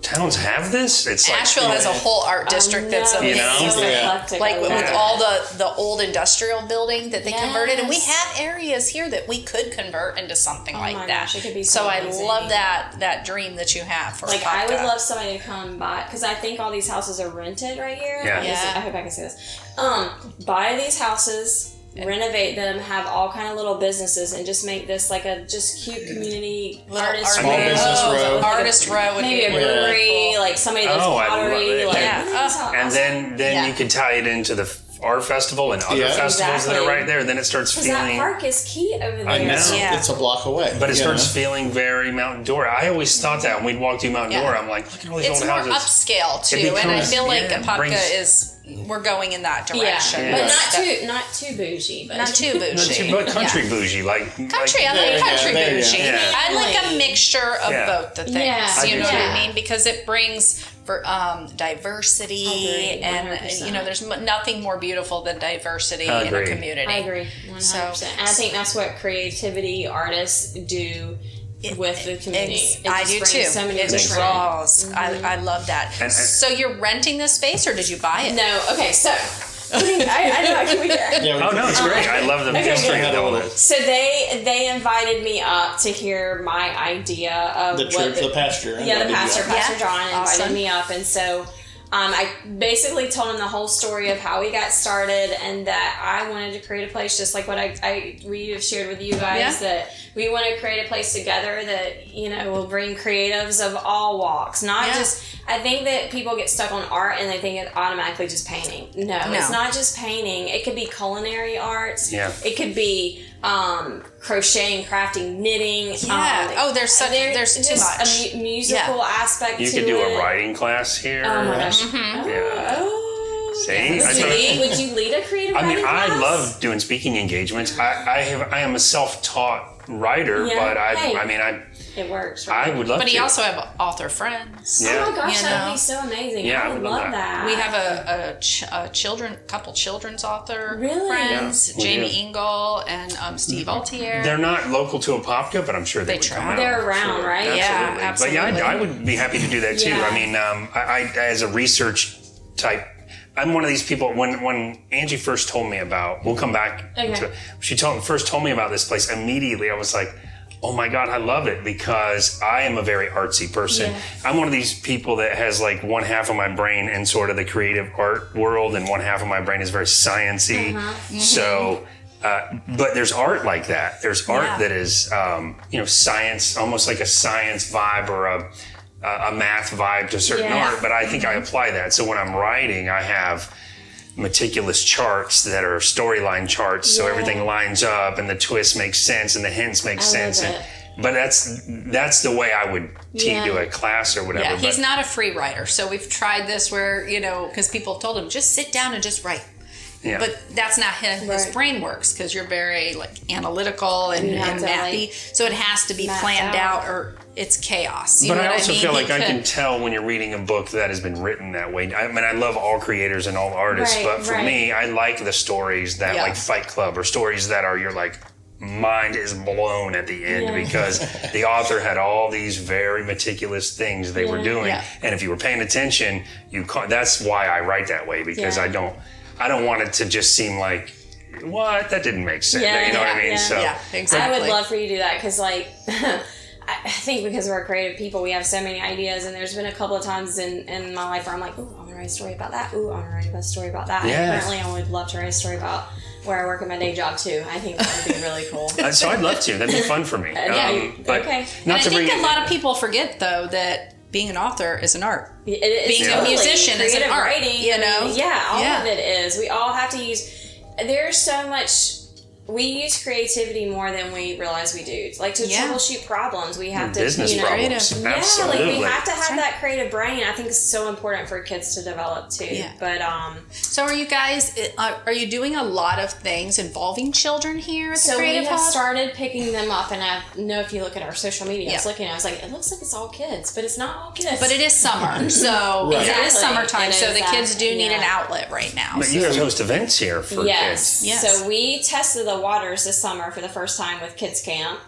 Speaker 4: towns have this? It's
Speaker 2: Asheville has a whole art district that's amazing.
Speaker 5: So eclectic.
Speaker 2: Like with all the old industrial building that they converted, and we have areas here that we could convert into something like
Speaker 5: my
Speaker 2: that.
Speaker 5: gosh, it could be
Speaker 2: so
Speaker 5: so
Speaker 2: I
Speaker 5: amazing.
Speaker 2: love that dream that you have for
Speaker 5: Like,
Speaker 2: Apopka.
Speaker 5: I would love somebody to come by, because I think all these houses are rented right here.
Speaker 4: Yeah.
Speaker 5: I hope I can say this. Buy these houses, renovate them, have all kind of little businesses, and just make this like a just cute community artist
Speaker 3: Small business row.
Speaker 2: Artist row would
Speaker 5: maybe
Speaker 2: be
Speaker 5: a brewery,
Speaker 2: really cool.
Speaker 5: like somebody does
Speaker 4: Oh, I love
Speaker 5: pottery.
Speaker 4: it.
Speaker 5: Like,
Speaker 2: Yeah.
Speaker 4: And then you can tie it into the art festival and other festivals that are right there. Then it starts
Speaker 5: because that
Speaker 4: feeling.
Speaker 5: park is key over there.
Speaker 4: I know.
Speaker 3: It's a block away.
Speaker 4: But it starts feeling very Mountain Dora. I always thought that when we'd walk through Mountain Dora, I'm like, look at all these
Speaker 2: It's
Speaker 4: old
Speaker 2: more
Speaker 4: houses.
Speaker 2: upscale too,
Speaker 4: It
Speaker 2: and I
Speaker 4: becomes-
Speaker 2: feel like Apopka
Speaker 4: brings-
Speaker 2: we're going in that direction.
Speaker 5: Yeah, but not too bougie. But
Speaker 2: Not too bougie.
Speaker 4: But country bougie, like
Speaker 2: Country, I like country
Speaker 3: there you go.
Speaker 2: bougie.
Speaker 4: Yeah.
Speaker 2: I like a mixture of both the things.
Speaker 5: Yeah.
Speaker 4: I
Speaker 2: You
Speaker 4: do
Speaker 2: know what
Speaker 4: too.
Speaker 2: I mean? Because it brings for diversity,
Speaker 5: Agree,
Speaker 2: and
Speaker 5: 100%.
Speaker 2: there's nothing more beautiful than diversity in a
Speaker 4: Agreed.
Speaker 2: community.
Speaker 5: I agree, 100%. And I think that's what creativity artists do with the community. It
Speaker 2: I
Speaker 5: just
Speaker 2: do
Speaker 5: brings
Speaker 2: too.
Speaker 5: So many
Speaker 2: It
Speaker 5: different.
Speaker 2: draws. I love that.
Speaker 4: And-
Speaker 2: So you're renting this space, or did you buy it?
Speaker 5: No, okay, so I know I can be here.
Speaker 4: Oh no, it's great. I love the history of all this.
Speaker 5: So they invited me up to hear my idea of
Speaker 3: the pastor.
Speaker 5: Yeah, the pastor, Pastor
Speaker 2: Yeah.
Speaker 5: John, invited
Speaker 2: Awesome.
Speaker 5: me up, and so I basically told him the whole story of how we got started, and that I wanted to create a place just like what we have shared with you guys, that we want to create a place together that will bring creatives of all walks, not just. I think that people get stuck on art and they think it's automatically just painting. No, it's not just painting. It could be culinary arts.
Speaker 4: Yeah.
Speaker 5: It could be crocheting, crafting, knitting.
Speaker 2: Yeah. There's too
Speaker 5: just
Speaker 2: much.
Speaker 5: a musical aspect
Speaker 4: You
Speaker 5: to
Speaker 4: could do
Speaker 5: it.
Speaker 4: a writing class here.
Speaker 5: Oh my gosh.
Speaker 4: Yeah.
Speaker 5: Oh.
Speaker 4: See?
Speaker 5: Would you lead a creative
Speaker 4: I mean,
Speaker 5: writing
Speaker 4: I
Speaker 5: class?
Speaker 4: love doing speaking engagements. I am a self-taught writer,
Speaker 5: Yeah.
Speaker 4: but
Speaker 5: Hey. It works, right?
Speaker 4: I would love
Speaker 2: But
Speaker 4: to.
Speaker 2: he also have author friends.
Speaker 4: Yeah.
Speaker 5: Oh my gosh,
Speaker 2: You
Speaker 5: that would
Speaker 2: know?
Speaker 5: be so amazing.
Speaker 4: Yeah,
Speaker 5: I would love that.
Speaker 2: We have a couple children's author
Speaker 5: Really?
Speaker 2: friends,
Speaker 4: Yeah, we
Speaker 2: Jamie
Speaker 4: do.
Speaker 2: Engel and Steve Altier.
Speaker 4: They're not local to Apopka, but I'm sure they would come
Speaker 2: try.
Speaker 4: out.
Speaker 5: They're around, right?
Speaker 2: Yeah,
Speaker 4: Absolutely. But
Speaker 2: absolutely.
Speaker 4: I would be happy to do that too.
Speaker 5: Yeah.
Speaker 4: I mean, I as a research type, I'm one of these people. When Angie first told me about, we'll come back.
Speaker 5: Okay.
Speaker 4: She first told me about this place. Immediately, I was like, oh my God, I love it, because I am a very artsy person.
Speaker 5: Yeah.
Speaker 4: I'm one of these people that has like one half of my brain in sort of the creative art world, and one half of my brain is very sciencey. So, but there's art like that. There's art that is, science, almost like a science vibe or a math vibe to certain art. But I think I apply that. So when I'm writing, I have meticulous charts that are storyline charts, so everything lines up and the twist makes sense and the hints make sense.
Speaker 5: love it.
Speaker 4: But that's the way I would do a class or whatever.
Speaker 2: Yeah, he's
Speaker 4: but,
Speaker 2: not a free writer. So we've tried this where, because people have told him, just sit down and just write.
Speaker 4: Yeah.
Speaker 2: But that's not how his
Speaker 5: Right.
Speaker 2: brain works, because you're very analytical and
Speaker 5: have to, like,
Speaker 2: mathy. So it has to be
Speaker 5: map
Speaker 2: planned
Speaker 5: out.
Speaker 2: out or it's chaos. You
Speaker 4: But
Speaker 2: know
Speaker 4: I
Speaker 2: what
Speaker 4: also
Speaker 2: mean?
Speaker 4: feel like
Speaker 2: He
Speaker 4: I can
Speaker 2: could-
Speaker 4: tell when you're reading a book that has been written that way. I mean, I love all creators and all artists,
Speaker 5: Right,
Speaker 4: but for
Speaker 5: right.
Speaker 4: me, I like the stories that like Fight Club, or stories that are, you're like, mind is blown at the end because the author had all these very meticulous things they were doing.
Speaker 2: Yeah.
Speaker 4: And if you were paying attention, that's why I write that way, because I don't want it to just seem like, what? That didn't make sense. You know what I mean? So
Speaker 2: exactly.
Speaker 5: I would love for you to do that, because I think because we're creative people, we have so many ideas, and there's been a couple of times in my life where I'm like, ooh, I want to write a story about that. Ooh, I want to write a story about that.
Speaker 4: Yeah.
Speaker 5: And currently I would love to write a story about where I work in my day job too. I think that would be really cool.
Speaker 4: so I'd love to. That'd be fun for me. But
Speaker 5: okay.
Speaker 2: And
Speaker 4: not
Speaker 2: I
Speaker 4: to
Speaker 2: think
Speaker 4: bring
Speaker 2: a lot of people forget, though, that being an author is an art.
Speaker 5: Being
Speaker 2: a musician is an
Speaker 5: creative
Speaker 2: art,
Speaker 5: writing,
Speaker 2: you know?
Speaker 5: all of it is. We all have to use. There's so much we use creativity more than we realize we do. Like to troubleshoot problems, we have to
Speaker 4: business problems.
Speaker 2: creative.
Speaker 4: Absolutely.
Speaker 5: Like we have to have that creative brain. I think it's so important for kids to develop too.
Speaker 2: Yeah.
Speaker 5: But
Speaker 2: So are you guys? Are you doing a lot of things involving children here at the
Speaker 5: so we
Speaker 2: Creative
Speaker 5: have
Speaker 2: Hub?
Speaker 5: started picking them up, and I know if you look at our social media, I was like, it looks like it's all kids, but it's not all kids.
Speaker 2: But it is summer, so it is
Speaker 5: Exactly.
Speaker 2: summertime.
Speaker 5: It
Speaker 2: So
Speaker 5: is
Speaker 2: the
Speaker 5: that,
Speaker 2: kids do need an
Speaker 5: yeah.
Speaker 2: outlet right now.
Speaker 4: But you guys host events here for kids.
Speaker 2: Yes.
Speaker 5: So we tested the waters this summer for the first time with Kids Camp.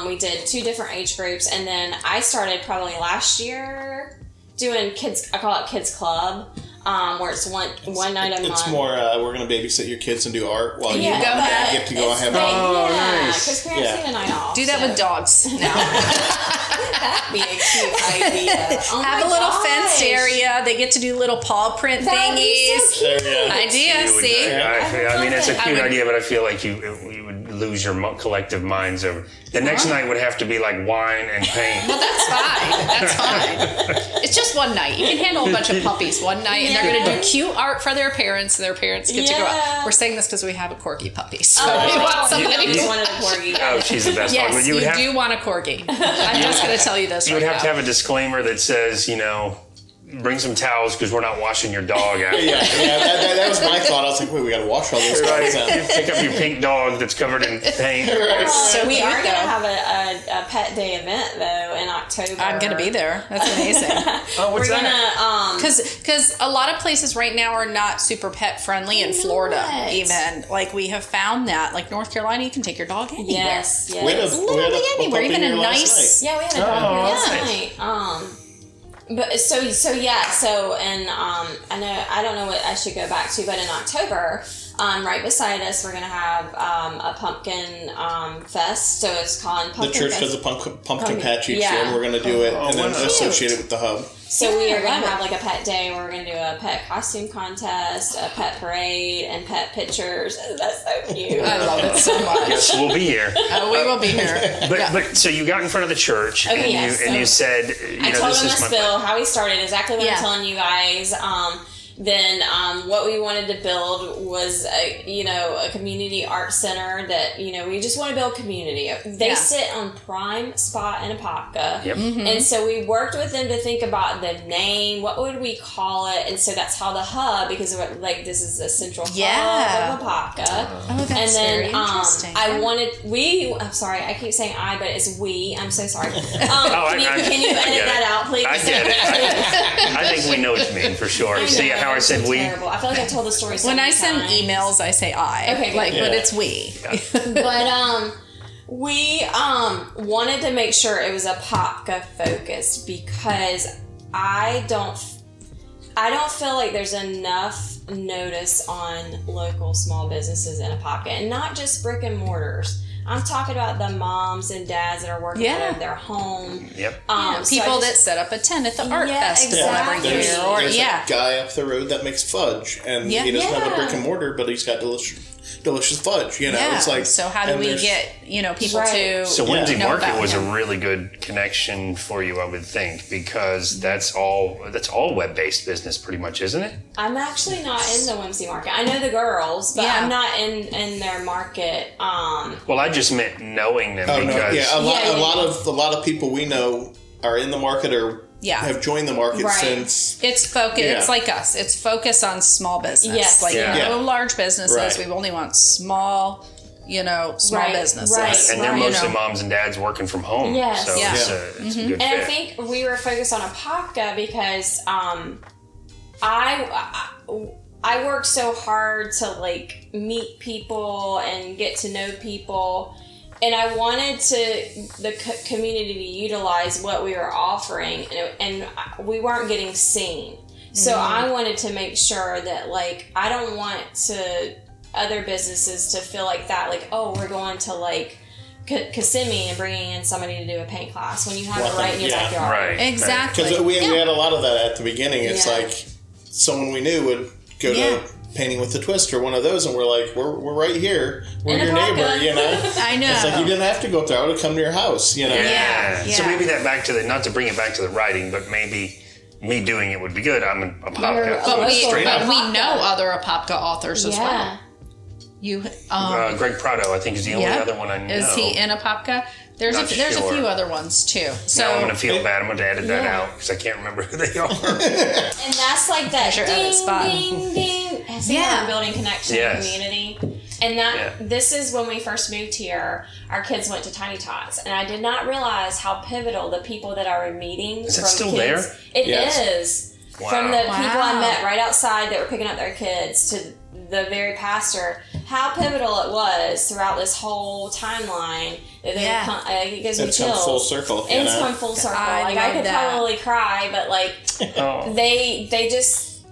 Speaker 5: We did 2 different age groups, and then I started probably last year doing kids. I call it Kids Club, where it's one night a month.
Speaker 3: It's more we're going to babysit your kids and do art while you
Speaker 2: go ahead.
Speaker 3: get to go and have
Speaker 4: nice.
Speaker 5: because parents need a night off.
Speaker 2: Do that with dogs now.
Speaker 5: That'd be a cute idea. Oh
Speaker 2: Have
Speaker 5: my
Speaker 2: a little
Speaker 5: gosh.
Speaker 2: fenced area. They get to do little paw print
Speaker 5: That'd be
Speaker 2: thingies.
Speaker 5: so cute.
Speaker 2: Idea,
Speaker 4: You would-
Speaker 2: see?
Speaker 4: I mean, it's a
Speaker 2: I
Speaker 4: cute
Speaker 2: would-
Speaker 4: idea, but I feel like you would lose your collective minds over. The next night would have to be like wine and paint.
Speaker 2: Well, that's fine. That's fine. It's just one night. You can handle a bunch of puppies one night, and they're going to do cute art for their parents. Their parents get to go out. We're saying this because we have a corgi puppy. So we want somebody
Speaker 5: you
Speaker 2: to.
Speaker 5: wanted a corgi.
Speaker 4: Oh, she's the best
Speaker 2: Yes,
Speaker 4: one.
Speaker 2: you,
Speaker 4: would have,
Speaker 2: do want a corgi. I'm just going to tell you this
Speaker 4: you
Speaker 2: right
Speaker 4: would have
Speaker 2: now.
Speaker 4: to have a disclaimer that says, bring some towels because we're not washing your dog out.
Speaker 3: that was my thought. I was like, wait, we got to wash all those dogs out.
Speaker 4: You pick up your pink dog that's covered in paint.
Speaker 2: So
Speaker 5: we
Speaker 2: cute,
Speaker 5: are going to
Speaker 2: though.
Speaker 5: have a pet day event though in October.
Speaker 2: I'm going to be there. That's amazing.
Speaker 4: Oh, what's
Speaker 5: We're
Speaker 4: that?
Speaker 5: gonna
Speaker 2: Because a lot of places right now are not super pet friendly in Florida.
Speaker 5: What?
Speaker 2: Even like we have found that, like North Carolina, you can take your dog anywhere.
Speaker 5: yes.
Speaker 3: We had a
Speaker 2: Literally anywhere,
Speaker 3: puppy
Speaker 2: even a
Speaker 3: here last
Speaker 2: nice.
Speaker 3: night.
Speaker 5: Yeah, we had a dog here last
Speaker 4: nice.
Speaker 5: night. But and I don't know what I should go back to, but in October, right beside us, we're gonna have a pumpkin fest. So it's called
Speaker 3: The
Speaker 5: Pumpkin
Speaker 3: church
Speaker 5: Fest.
Speaker 3: does a pumpkin patch each year, and we're going to do it and then
Speaker 4: wow.
Speaker 3: associate it with the hub.
Speaker 5: So we are
Speaker 2: I
Speaker 5: going
Speaker 2: love
Speaker 5: to
Speaker 2: it.
Speaker 5: have like a pet day where we're going to do a pet costume contest, a pet parade, and pet pictures. That's so cute.
Speaker 2: I love it so much.
Speaker 4: Yes, we'll be here.
Speaker 2: We will be here.
Speaker 4: But so you got in front of the church
Speaker 5: Okay,
Speaker 4: and you said,
Speaker 5: I told
Speaker 4: this
Speaker 5: him
Speaker 4: is
Speaker 5: a
Speaker 4: my
Speaker 5: spill, how we started, exactly what
Speaker 2: Yeah.
Speaker 5: I'm telling you guys. Then what we wanted to build was a community art center that we just want to build community. They
Speaker 2: Yeah.
Speaker 5: sit on prime spot in Apopka.
Speaker 4: Yep.
Speaker 5: And so we worked with them to think about the name, what would we call it, and so that's how the hub, because like this is the central
Speaker 2: Yeah.
Speaker 5: hub of Apopka.
Speaker 2: Oh, that's
Speaker 5: And then
Speaker 2: very interesting.
Speaker 5: I'm sorry, I keep saying I, but it's we. I'm so sorry. Can you
Speaker 4: I
Speaker 5: edit
Speaker 4: get
Speaker 5: that
Speaker 4: it.
Speaker 5: out, please?
Speaker 4: I get it. I think we know what you mean for sure.
Speaker 5: I
Speaker 4: See
Speaker 5: know,
Speaker 4: how I
Speaker 5: it's
Speaker 4: said
Speaker 5: so
Speaker 4: we?
Speaker 5: terrible. I feel like I've told the story so
Speaker 2: When
Speaker 5: many
Speaker 2: I send
Speaker 5: times.
Speaker 2: emails, I say I.
Speaker 5: Okay,
Speaker 2: but
Speaker 3: good.
Speaker 2: it's we.
Speaker 5: But we wanted to make sure it was Apopka focused because I don't feel like there's enough notice on local small businesses in Apopka, and not just brick and mortars. I'm talking about the moms and dads that are working out of their home.
Speaker 4: Yep.
Speaker 5: So
Speaker 2: People
Speaker 5: I
Speaker 2: that
Speaker 5: just-
Speaker 2: set up a tent at the art
Speaker 5: Yeah,
Speaker 2: festival every
Speaker 5: exactly.
Speaker 2: year.
Speaker 3: There's
Speaker 2: Or
Speaker 3: a guy up the road that makes fudge, and
Speaker 2: Yeah.
Speaker 3: he doesn't have a
Speaker 5: Yeah.
Speaker 3: brick and mortar, but he's got delicious fudge.
Speaker 2: yeah.
Speaker 3: It's like,
Speaker 2: so how do
Speaker 3: and
Speaker 2: we
Speaker 3: there's-
Speaker 2: get people
Speaker 5: Right.
Speaker 2: to
Speaker 4: So Wednesday
Speaker 2: know
Speaker 4: Market
Speaker 2: about
Speaker 4: was
Speaker 2: him?
Speaker 4: a really good connection for you, I would think, because that's all web-based business, pretty much, isn't it?
Speaker 5: I'm actually not in the Whimsy Market. I know the girls, but
Speaker 2: Yeah.
Speaker 5: I'm not in their market.
Speaker 4: Well, I just meant knowing them
Speaker 3: Oh no,
Speaker 4: because
Speaker 3: yeah, a lot of people we know are in the market or have joined the market
Speaker 5: Right.
Speaker 3: since.
Speaker 2: It's focus.
Speaker 3: Yeah.
Speaker 2: It's like us. It's focus on small business.
Speaker 5: Yes.
Speaker 2: Like
Speaker 4: Yeah.
Speaker 2: no large businesses.
Speaker 3: Right.
Speaker 2: We only want small
Speaker 5: Right,
Speaker 2: businesses.
Speaker 5: right.
Speaker 4: and they're mostly moms and dads working from home.
Speaker 5: Yes.
Speaker 4: So
Speaker 2: Yeah.
Speaker 4: it's a good
Speaker 5: And I
Speaker 4: fit.
Speaker 5: think we were focused on Apopka because I worked so hard to like meet people and get to know people, and I wanted the community to utilize what we were offering, and we weren't getting seen. So I wanted to make sure that like I don't want other businesses to feel like that, like, oh, we're going to like Kissimmee and bringing in somebody to do a paint class when you have it right in your backyard.
Speaker 4: Right.
Speaker 2: Exactly.
Speaker 3: Because we had a lot of that at the beginning. It's
Speaker 5: Yeah.
Speaker 3: like someone we knew would go to Painting with the Twist or one of those, and we're like, we're right here. We're
Speaker 5: In
Speaker 3: your
Speaker 5: Apopka.
Speaker 3: neighbor,
Speaker 2: I know.
Speaker 3: It's like you didn't have to go up there. I would have come to your house,
Speaker 2: Yeah.
Speaker 4: So maybe that back to not to bring it back to the writing, but maybe me doing it would be good. I'm a Apopka.
Speaker 5: You're-
Speaker 4: So
Speaker 5: but
Speaker 4: it's
Speaker 5: we-
Speaker 4: straight
Speaker 2: But
Speaker 4: up.
Speaker 2: we know other Apopka authors as well. You,
Speaker 4: Greg Prado, I think, is the only other one I know.
Speaker 2: Is he in Apopka? There's a few other ones too. So
Speaker 4: now I'm going to feel bad. I'm going to edit that out because I can't remember who they are.
Speaker 5: And that's like that ding, ding, ding. As we're building connection and community. And this is when we first moved here. Our kids went to Tiny Tots, and I did not realize how pivotal the people that I were meeting.
Speaker 4: Is it still there?
Speaker 5: It is. Wow. From the people I met right outside that were picking up their kids to the very pastor, how pivotal it was throughout this whole timeline. That it gives me chills.
Speaker 3: It's come full circle.
Speaker 5: It's come full circle. I could probably cry, but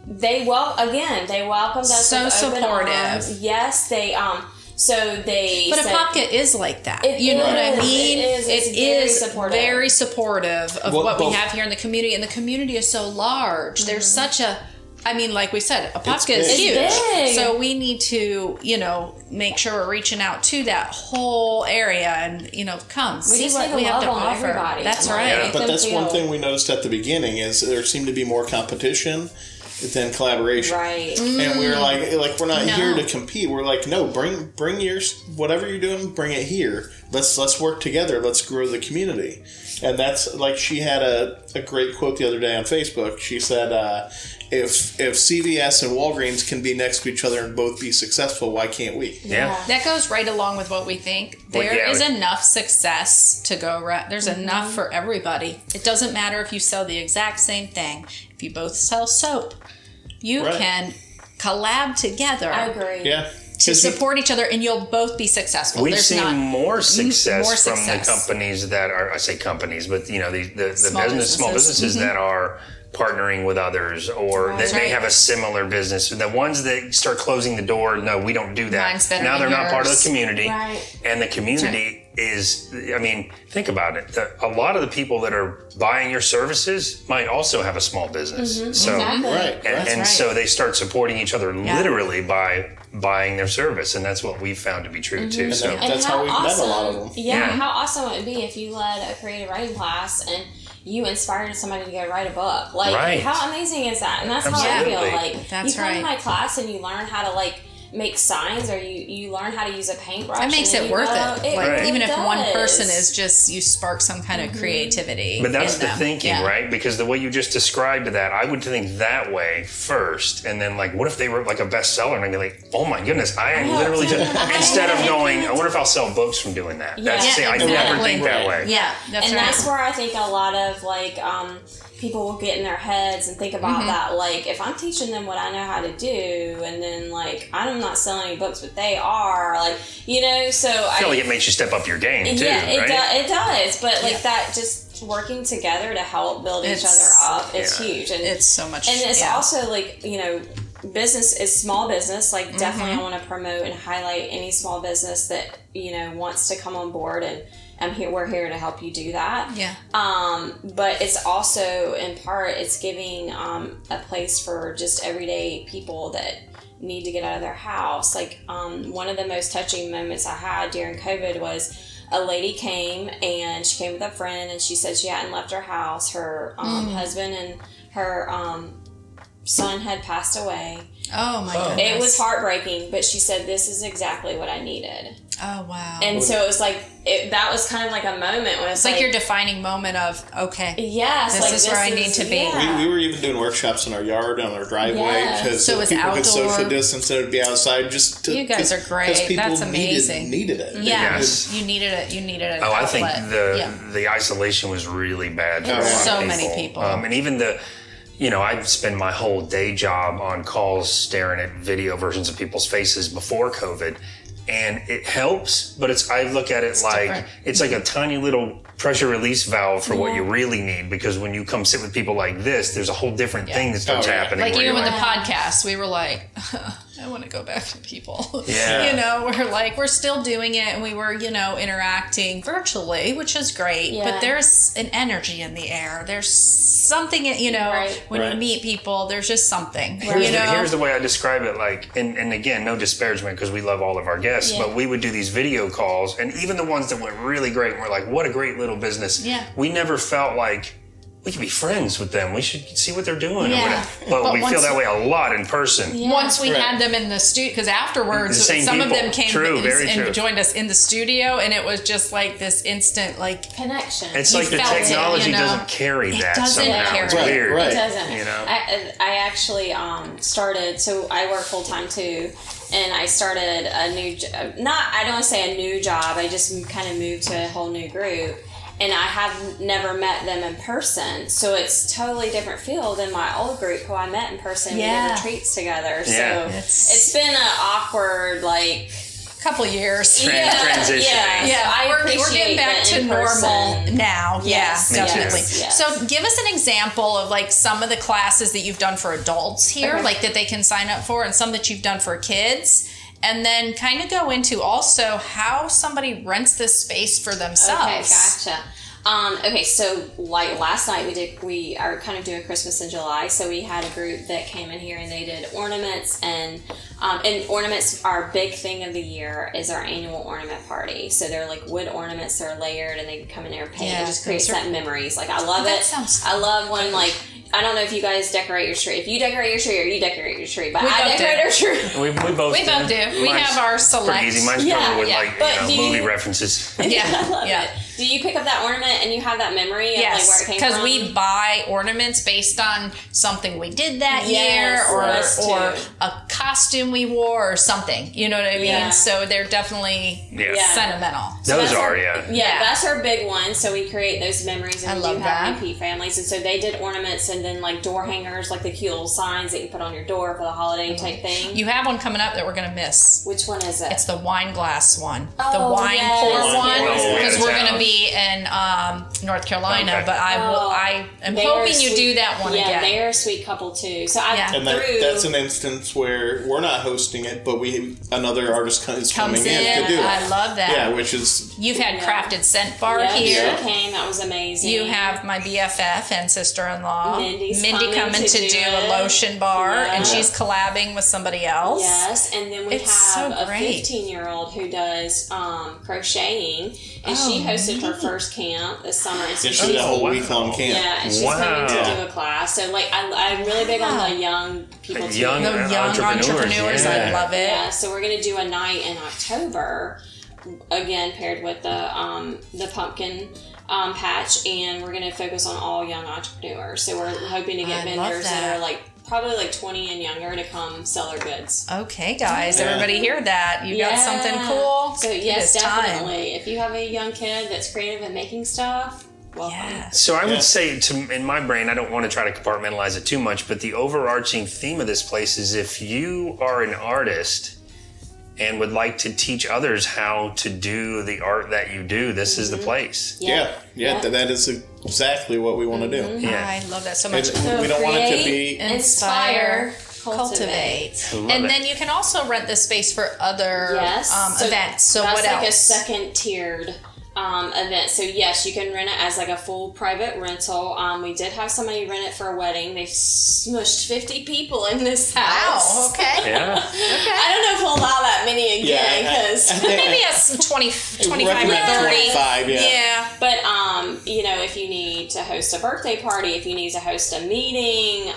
Speaker 5: they welcomed us.
Speaker 2: So
Speaker 5: with open
Speaker 2: supportive.
Speaker 5: arms. Yes, they But
Speaker 2: Apopka is like that.
Speaker 5: What
Speaker 2: I mean?
Speaker 5: It is
Speaker 2: very supportive of what we have here in the community, and the community is so large. There's such a, like we said, Apopka is huge.
Speaker 5: Big.
Speaker 2: So we need to, make sure we're reaching out to that whole area and, come see what we have to offer.
Speaker 5: Everybody.
Speaker 2: That's right.
Speaker 3: Yeah, but that's one thing we noticed at the beginning is there seemed to be more competition than collaboration.
Speaker 5: Right.
Speaker 3: And we were like we're not here to compete. We're like, no, bring your whatever you're doing, bring it here. Let's work together. Let's grow the community. And that's like, she had a great quote the other day on Facebook. She said, if CVS and Walgreens can be next to each other and both be successful, why can't we?
Speaker 4: Yeah.
Speaker 2: That goes right along with what we think. There is enough success to go around. There's enough for everybody. It doesn't matter if you sell the exact same thing. If you both sell soap, you can collab together.
Speaker 5: I agree.
Speaker 3: Yeah.
Speaker 2: To support each other, and you'll both be successful.
Speaker 4: We've seen more success from the companies that are, I say companies, but the small businesses that are partnering with others, or that may have a similar business. The ones that start closing the door, no, we don't do that. Now they're not part of the community.
Speaker 5: Right.
Speaker 4: And the community is, think about it. A lot of the people that are buying your services might also have a small business. So,
Speaker 5: exactly.
Speaker 4: So they start supporting each other literally by buying their service, and that's what we've found to be true too.
Speaker 3: So that's how we've met a lot of them.
Speaker 5: Yeah, how awesome it would be if you led a creative writing class and you inspired somebody to go write a book. How amazing is that? And that's how I feel. You come to my class and you learn how to make signs, or you learn how to use a paintbrush.
Speaker 2: It makes it worth it. Even if one person is just, you spark some kind of creativity.
Speaker 4: But that's the thinking, right? Because the way you just described that, I would think that way first, and then what if they wrote a bestseller, and I'd be like, oh my goodness, I literally just, instead of going, I wonder if I'll sell books from doing that. I never think that way.
Speaker 2: Yeah,
Speaker 5: that's where I think a lot of people will get in their heads and think about that. If I'm teaching them what I know how to do, and then I'm not selling any books, but they are, so I
Speaker 4: feel like it makes you step up your game too.
Speaker 5: Yeah,
Speaker 4: right?
Speaker 5: It does. But that just working together to help build each other up is huge, and
Speaker 2: it's so much.
Speaker 5: And it's also business is small business. Definitely, I want to promote and highlight any small business that wants to come on board, and we're here to help you do that.
Speaker 2: Yeah.
Speaker 5: But it's also, in part, it's giving a place for just everyday people that need to get out of their house. One of the most touching moments I had during COVID was a lady came, and she came with a friend, and she said she hadn't left her house. Her husband and her son had passed away.
Speaker 2: Oh my goodness.
Speaker 5: It was heartbreaking, but she said, this is exactly what I needed.
Speaker 2: Oh wow.
Speaker 5: And so it was that was kind of a moment when it's
Speaker 2: your defining moment of, okay,
Speaker 5: yes,
Speaker 2: this is where I need to be.
Speaker 5: Yeah.
Speaker 3: We were even doing workshops in our yard, on our driveway, because
Speaker 2: so
Speaker 3: people
Speaker 2: outdoor.
Speaker 3: could social distance and be outside.
Speaker 2: You guys are great.
Speaker 3: That's
Speaker 2: amazing.
Speaker 3: Needed it.
Speaker 2: Yes, you needed it. You needed it.
Speaker 4: I think the isolation was really bad for
Speaker 2: so many people.
Speaker 4: And even I'd spend my whole day job on calls staring at video versions of people's faces before COVID. And it helps, but I look at it it's like a tiny little pressure release valve for what you really need, because when you come sit with people like this, there's a whole different thing that starts happening.
Speaker 2: Even with the podcast, we were I want to go back to people.
Speaker 4: Yeah.
Speaker 2: We're still doing it, and we were, interacting virtually, which is great, but there's an energy in the air. There's something, when you meet people, there's just something.
Speaker 4: Here's the way I describe it, and again, no disparagement, because we love all of our guests, but we would do these video calls, and even the ones that went really great, and we're like, what a great little business.
Speaker 2: Yeah.
Speaker 4: We never felt like we can be friends with them. We should see what they're doing.
Speaker 2: Yeah.
Speaker 4: Or whatever. But we feel that way a lot in person.
Speaker 5: Yeah.
Speaker 2: Once we had them in the studio, because afterwards some of them came and joined us in the studio, and it was just like this instant like
Speaker 5: connection.
Speaker 4: It's like the technology doesn't carry that.
Speaker 2: Doesn't
Speaker 4: somehow. It's weird.
Speaker 3: Right.
Speaker 5: It doesn't.
Speaker 4: You know?
Speaker 5: I actually started, so I work full time too, and I started a new, I don't want to say a new job, I just kind of moved to a whole new group. And I have never met them in person, so it's totally different feel than my old group who I met in person. We did retreats together, so it's been an awkward
Speaker 2: couple years
Speaker 4: transition.
Speaker 2: We're getting back to normal now.
Speaker 5: Yes,
Speaker 2: definitely.
Speaker 5: Yes.
Speaker 2: So give us an example of like some of the classes that you've done for adults here, like that they can sign up for, and some that you've done for kids. And then kind of go into also how somebody rents this space for themselves.
Speaker 5: Okay, gotcha. Okay, so like last night we are kind of doing Christmas in July, so we had a group that came in here and they did ornaments, and ornaments, our big thing of the year is our annual ornament party. So they're like wood ornaments, they're layered, and they come in there and paint. It just creates that memories. Like I love it. I love when I don't know if you guys decorate your tree. If you decorate your tree or you decorate your tree, but I decorate our tree.
Speaker 4: We both do.
Speaker 2: We have our select.
Speaker 4: Pretty easy. Mine's probably with movie references.
Speaker 5: I love it. Do you pick up that ornament and you have that memory of like where it came from?
Speaker 2: Because we buy ornaments based on something we did that year, or a costume we wore, or something. You know what I mean?
Speaker 5: Yeah.
Speaker 2: So they're definitely sentimental.
Speaker 4: Those are.
Speaker 5: That's our big one. So we create those memories, and we do have repeat families. And so they did ornaments, and then like door hangers, like the cute little signs that you put on your door for the holiday type thing.
Speaker 2: You have one coming up that we're going to miss.
Speaker 5: Which one is it?
Speaker 2: It's the wine glass one.
Speaker 5: Oh,
Speaker 2: the wine pour one. Because we're going to be in North Carolina, but I am hoping you do that one again.
Speaker 5: Yeah, they're a sweet couple too. So
Speaker 3: that's an instance where we're not hosting it, but another artist is coming in to do it.
Speaker 2: I love that.
Speaker 3: Yeah, which is
Speaker 2: you've had Crafted Scent Bar
Speaker 5: Yeah,
Speaker 2: here.
Speaker 5: she came. That was amazing.
Speaker 2: You have my BFF and sister-in-law Mindy coming to do a
Speaker 5: it.
Speaker 2: lotion bar, and she's collabing with somebody else.
Speaker 5: Yes, and then we have a 15-year-old who does crocheting, and she hosted her first camp this summer. And
Speaker 3: she did a whole week-long camp.
Speaker 5: Yeah, and she's coming to do a class. So like I'm really big on the young people too.
Speaker 4: Young entrepreneurs.
Speaker 2: I love it.
Speaker 5: Yeah, so we're gonna do a night in October, again paired with the pumpkin patch, and we're going to focus on all young entrepreneurs. So we're hoping to get vendors that are like probably like 20 and younger to come sell our goods.
Speaker 2: Okay, guys, everybody hear that? You got something cool?
Speaker 5: So yes, definitely. If you have a young kid that's creative and making stuff, welcome. Yeah.
Speaker 4: So I would say, in my brain, I don't want to try to compartmentalize it too much, but the overarching theme of this place is if you are an artist and would like to teach others how to do the art that you do, this is the place.
Speaker 3: Yeah, that is exactly what we want to do.
Speaker 2: Yeah, I love that so much.
Speaker 3: We don't want it to be
Speaker 5: inspire, cultivate.
Speaker 2: And then you can also rent this space for other events. So
Speaker 5: that's
Speaker 2: what
Speaker 5: like
Speaker 2: else?
Speaker 5: A second tiered event. So yes, you can rent it as like a full private rental. We did have somebody rent it for a wedding. They smushed 50 people in this house.
Speaker 2: Wow, okay.
Speaker 4: Yeah.
Speaker 5: I don't know if we'll allow that many again, because
Speaker 2: maybe a 25 or 30.
Speaker 3: 25,
Speaker 2: yeah.
Speaker 5: But if you need to host a birthday party, if you need to host a meeting,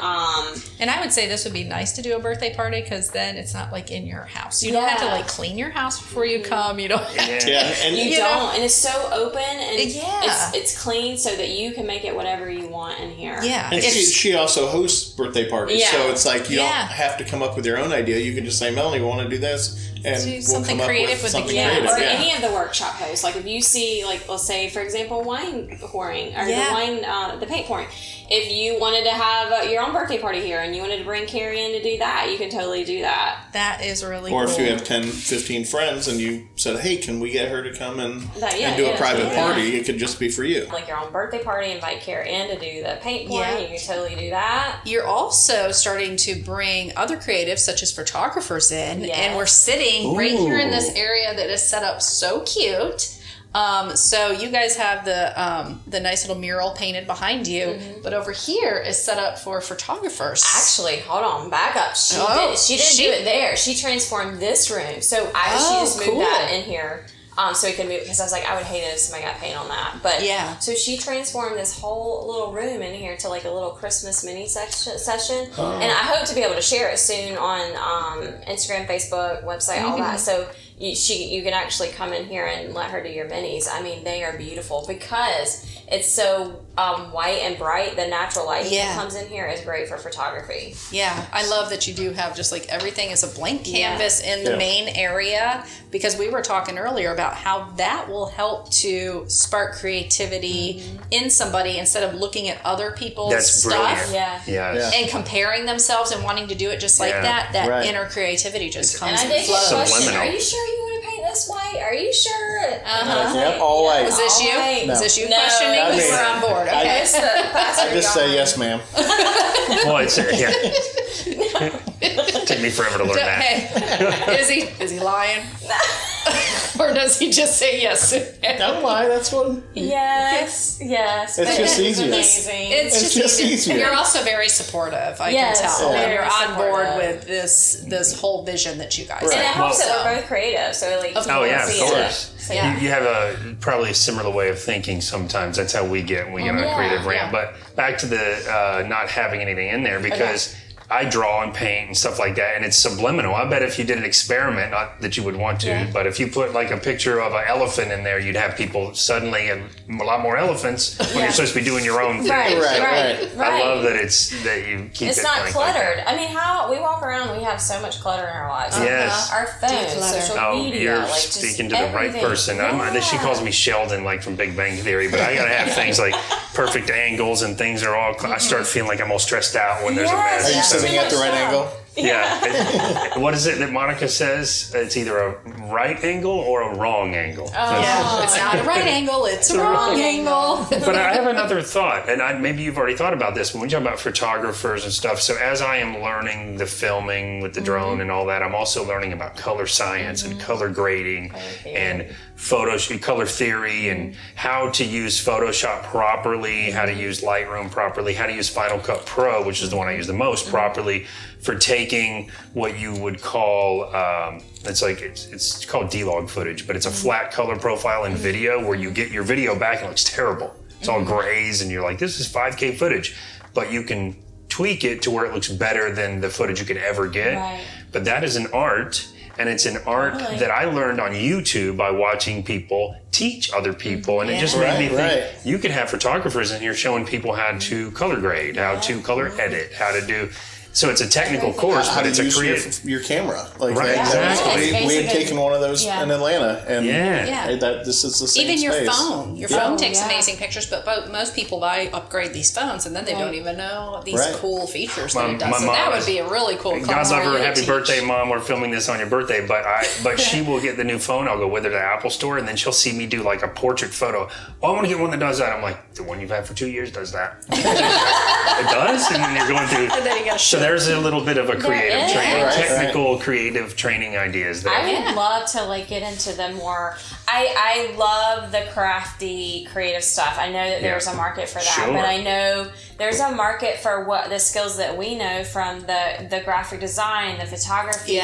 Speaker 2: and I would say this would be nice to do a birthday party, because then it's not like in your house. You don't have to like clean your house before you come. You don't.
Speaker 3: And
Speaker 5: you don't, and it's so open, and it's clean, so that you can make it whatever you want in here.
Speaker 2: Yeah.
Speaker 3: And she also hosts birthday parties, so it's like you don't
Speaker 2: Yeah.
Speaker 3: have to come up with your own idea. You can just say, Melanie, we want to do this, and
Speaker 2: Do
Speaker 3: we'll
Speaker 2: something
Speaker 3: come up
Speaker 2: creative
Speaker 3: with
Speaker 2: with the
Speaker 3: something
Speaker 2: kids.
Speaker 3: creative.
Speaker 5: Or any of the workshop hosts. Like if you see, like let's say for example, wine pouring or the paint pouring. If you wanted to have your own birthday party here and you wanted to bring Carrie in to do that, you can totally do that.
Speaker 2: That is really cool.
Speaker 3: Or if you have 10, 15 friends and you said, hey, can we get her to come and do a private
Speaker 5: Yeah.
Speaker 3: party? It could just be for you.
Speaker 5: Like your own birthday party, invite Carrie in to do the paint pouring. You can totally do that.
Speaker 2: You're also starting to bring other creatives, such as photographers, in, and we're sitting right here in this area that is set up so cute. So you guys have the nice little mural painted behind you, but over here is set up for photographers.
Speaker 5: Actually, hold on, back up. She didn't do it there. She transformed this room. So she just moved that in here. so he could move, because I was like, I would hate it if somebody got paint on that. But
Speaker 2: Yeah.
Speaker 5: so she transformed this whole little room in here to like a little Christmas mini session, and I hope to be able to share it soon on Instagram, Facebook, website, all that. So you can actually come in here and let her do your minis. I mean, they are beautiful because it's so white and bright. The natural light that comes in here is great for photography.
Speaker 2: Yeah, I love that you do have just like everything is a blank canvas in the main area, because we were talking earlier about how that will help to spark creativity in somebody instead of looking at other people's stuff and comparing themselves and wanting to do it just like that. That inner creativity just comes
Speaker 5: and I did get a question,
Speaker 4: subliminal.
Speaker 5: are you sure you want to paint this white? Are you sure?
Speaker 3: Yep, all white.
Speaker 2: Was this you?
Speaker 5: White.
Speaker 2: Was this you
Speaker 5: No.
Speaker 2: questioning?
Speaker 3: I
Speaker 2: We
Speaker 3: mean,
Speaker 2: were on board. Okay.
Speaker 3: I just say yes, ma'am.
Speaker 4: Well, it's took me forever to learn that.
Speaker 2: Hey, is he lying? Or does he just say yes?
Speaker 3: Don't lie. That's what.
Speaker 5: Yes.
Speaker 3: It's just easier.
Speaker 5: Amazing.
Speaker 3: It's just easier.
Speaker 2: You're also very supportive. I
Speaker 5: Yes,
Speaker 2: can tell.
Speaker 5: very
Speaker 2: And you're on board
Speaker 5: supportive.
Speaker 2: with this whole vision that you guys
Speaker 5: And it
Speaker 2: have.
Speaker 5: helps that
Speaker 2: So-
Speaker 5: we're both creative, so like
Speaker 2: Of
Speaker 5: you
Speaker 4: Oh
Speaker 5: can
Speaker 4: yeah, of
Speaker 5: see it.
Speaker 4: course.
Speaker 5: So,
Speaker 4: You have probably a similar way of thinking sometimes. That's how we get when we get on a creative rant. But back to the not having anything in there, because I draw and paint and stuff like that, and it's subliminal. I bet if you did an experiment, not that you would want to, but if you put like a picture of an elephant in there, you'd have people suddenly, and a lot more elephants when you're supposed to be doing your own thing.
Speaker 5: Right.
Speaker 4: I love that that you keep
Speaker 5: It's
Speaker 4: it
Speaker 5: not
Speaker 4: like
Speaker 5: cluttered.
Speaker 4: that.
Speaker 5: I mean, how we walk around, we have so much clutter in our lives.
Speaker 4: Yes.
Speaker 5: Our phones,
Speaker 2: Declutter.
Speaker 5: social
Speaker 4: Oh,
Speaker 5: media.
Speaker 4: you're
Speaker 5: like, just
Speaker 4: speaking to the right
Speaker 5: everything.
Speaker 4: person. She calls me Sheldon, like from Big Bang Theory, but I gotta have things like perfect angles and things are all. I start feeling like I'm all stressed out when there's a mess.
Speaker 3: Are you
Speaker 5: Yes.
Speaker 3: sitting at the right angle?
Speaker 4: Yeah. What is it that Monica says? It's either a right angle or a wrong angle.
Speaker 2: Yeah, it's not a right angle, it's a wrong angle.
Speaker 4: But I have another thought, and maybe you've already thought about this when we talk about photographers and stuff. So as I am learning the filming with the drone and all that, I'm also learning about color science and color grading and color theory and how to use Photoshop properly, how to use Lightroom properly, how to use Final Cut Pro, which is the one I use the most, properly for taking what you would call it's called D-log footage, but it's a flat color profile in video where you get your video back and it looks terrible. It's all grays and you're like, this is 5K footage, but you can tweak it to where it looks better than the footage you could ever get.
Speaker 5: Right.
Speaker 4: But that is an art, and it's an art that I learned on YouTube by watching people teach other people, and it just made me think you could have photographers in here showing people how to color grade, how to color edit, how to do. So it's a technical course,
Speaker 3: How
Speaker 4: but
Speaker 3: to
Speaker 4: it's a
Speaker 3: use
Speaker 4: creative.
Speaker 3: your camera. Like
Speaker 4: Right, exactly.
Speaker 3: We had taken one of those in Atlanta, and this is the same
Speaker 2: Even your
Speaker 3: space.
Speaker 2: phone. Your phone takes amazing pictures, but most people upgrade these phones and then they don't even know these cool features that it does. So that would be a really cool class.
Speaker 4: God love
Speaker 2: for
Speaker 4: her.
Speaker 2: you to
Speaker 4: Happy
Speaker 2: teach.
Speaker 4: birthday, Mom. We're filming this on your birthday, but she will get the new phone. I'll go with her to the Apple store, and then she'll see me do like a portrait photo. Oh, I want to get one that does that. I'm like, the one you've had for 2 years does that. It does? And then you're going through.
Speaker 2: And then you gotta
Speaker 4: So there's a little bit of a creative
Speaker 5: is.
Speaker 4: training,
Speaker 3: Right,
Speaker 4: technical creative training ideas there.
Speaker 5: I would love to get into the more. I love the crafty, creative stuff. I know that there's a market for that, but I know there's a market for what the skills that we know from the graphic design, the photography,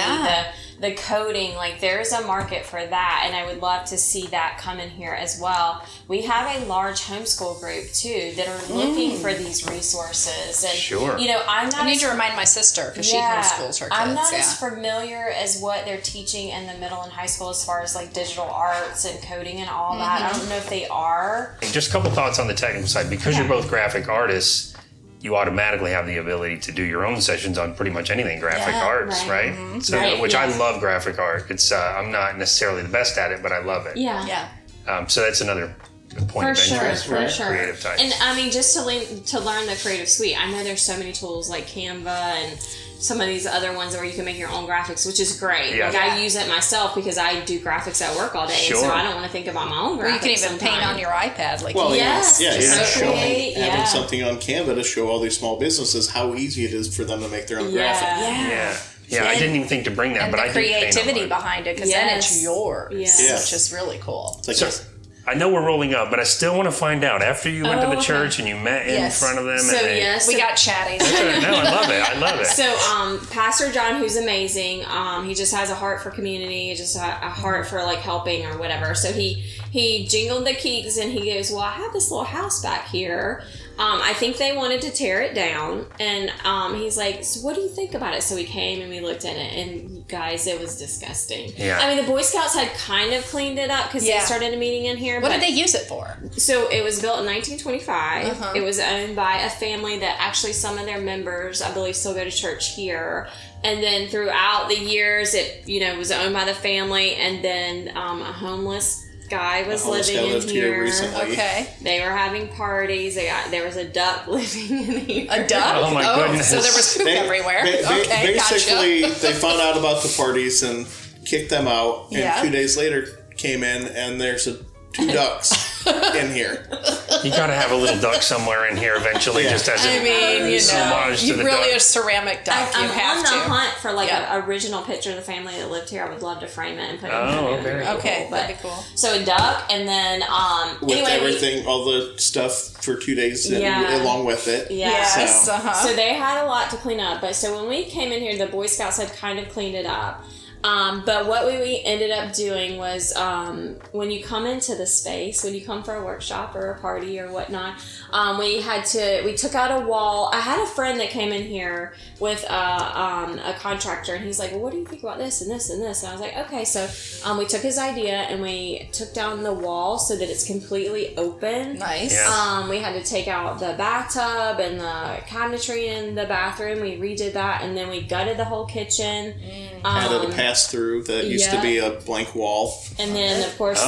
Speaker 5: the coding. Like there's a market for that, and I would love to see that come in here as well. We have a large homeschool group too that are looking for these resources, and I'm not.
Speaker 2: I need to remind my sister because she homeschools her kids.
Speaker 5: I'm not as familiar as what they're teaching in the middle and high school as far as like digital arts and coding and all that. I don't know if they are.
Speaker 4: Just a couple thoughts on the technical side. Because you're both graphic artists, you automatically have the ability to do your own sessions on pretty much anything graphic arts, right? So, which I love graphic art. It's I'm not necessarily the best at it, but I love it.
Speaker 5: Yeah.
Speaker 4: So that's another point of interest for creative types.
Speaker 5: And I mean, just to learn the Creative Suite, I know there's so many tools like Canva and some of these other ones where you can make your own graphics, which is great.
Speaker 4: Yeah.
Speaker 5: Like I use it myself because I do graphics at work all day, so I don't want to think about my own graphics.
Speaker 2: Or you can even paint on your iPad.
Speaker 3: Having something on Canva to show all these small businesses how easy it is for them to make their own graphic.
Speaker 4: Yeah, I didn't even think to bring that,
Speaker 2: and
Speaker 4: but
Speaker 2: the
Speaker 4: I did paint on
Speaker 2: creativity
Speaker 4: mine.
Speaker 2: behind it, because then it's yours,
Speaker 5: Yes.
Speaker 2: which is really cool.
Speaker 3: It's like
Speaker 4: So, I know we're rolling up, but I still want to find out. After you went to the
Speaker 5: okay.
Speaker 4: church and you met in front of them.
Speaker 5: So,
Speaker 4: and they,
Speaker 5: yes.
Speaker 2: We got chatty.
Speaker 4: No, I love it. I love it.
Speaker 5: So, Pastor John, who's amazing, he just has a heart for community, just a heart for like helping or whatever. So he jingled the keys and he goes, well, I have this little house back here. I think they wanted to tear it down. And he's like, so what do you think about it? So we came and we looked at it, and guys, it was disgusting.
Speaker 4: Yeah.
Speaker 5: I mean, the Boy Scouts had kind of cleaned it up because they started a meeting in here.
Speaker 2: What did they use it for?
Speaker 5: So it was built in 1925. It was owned by a family that actually some of their members, I believe, still go to church here. And then throughout the years, it was owned by the family. And then a homeless guy was living in here.
Speaker 3: Recently.
Speaker 2: Okay.
Speaker 5: They were having parties. There was a duck living in here.
Speaker 2: A duck?
Speaker 4: Oh, my goodness.
Speaker 2: So there was poop everywhere. Okay,
Speaker 3: basically,
Speaker 2: gotcha.
Speaker 3: they found out about the parties and kicked them out. And
Speaker 2: Yeah.
Speaker 3: 2 days later came in, and there's 2 ducks in here.
Speaker 4: You got to have a little duck somewhere in here eventually, just as
Speaker 2: I mean,
Speaker 4: homage to
Speaker 2: you
Speaker 4: the
Speaker 2: really
Speaker 4: duck.
Speaker 2: a ceramic duck.
Speaker 5: I'm
Speaker 2: You have
Speaker 5: on the
Speaker 2: to.
Speaker 5: hunt for like
Speaker 2: Yeah.
Speaker 5: an original picture of the family that lived here. I would love to frame it and put it in
Speaker 4: Oh,
Speaker 5: the room.
Speaker 4: very
Speaker 2: Okay,
Speaker 5: But-
Speaker 2: that'd be cool.
Speaker 5: So a duck, and then
Speaker 3: With
Speaker 5: anyway,
Speaker 3: everything, all the stuff for 2 days along with it.
Speaker 2: Yes.
Speaker 3: So-
Speaker 2: Uh-huh.
Speaker 5: So they had a lot to clean up. But so when we came in here, the Boy Scouts had kind of cleaned it up. But what we ended up doing was when you come into the space, when you come for a workshop or a party or whatnot, we took out a wall. I had a friend that came in here with a contractor, and he's like, well, what do you think about this and this and this? And I was like, okay. So we took his idea and we took down the wall so that it's completely open.
Speaker 2: Nice.
Speaker 4: Yeah.
Speaker 5: We had to take out the bathtub and the cabinetry in the bathroom. We redid that, and then we gutted the whole kitchen.
Speaker 3: Added a pass-through that used to be a blank wall,
Speaker 5: And then, of course,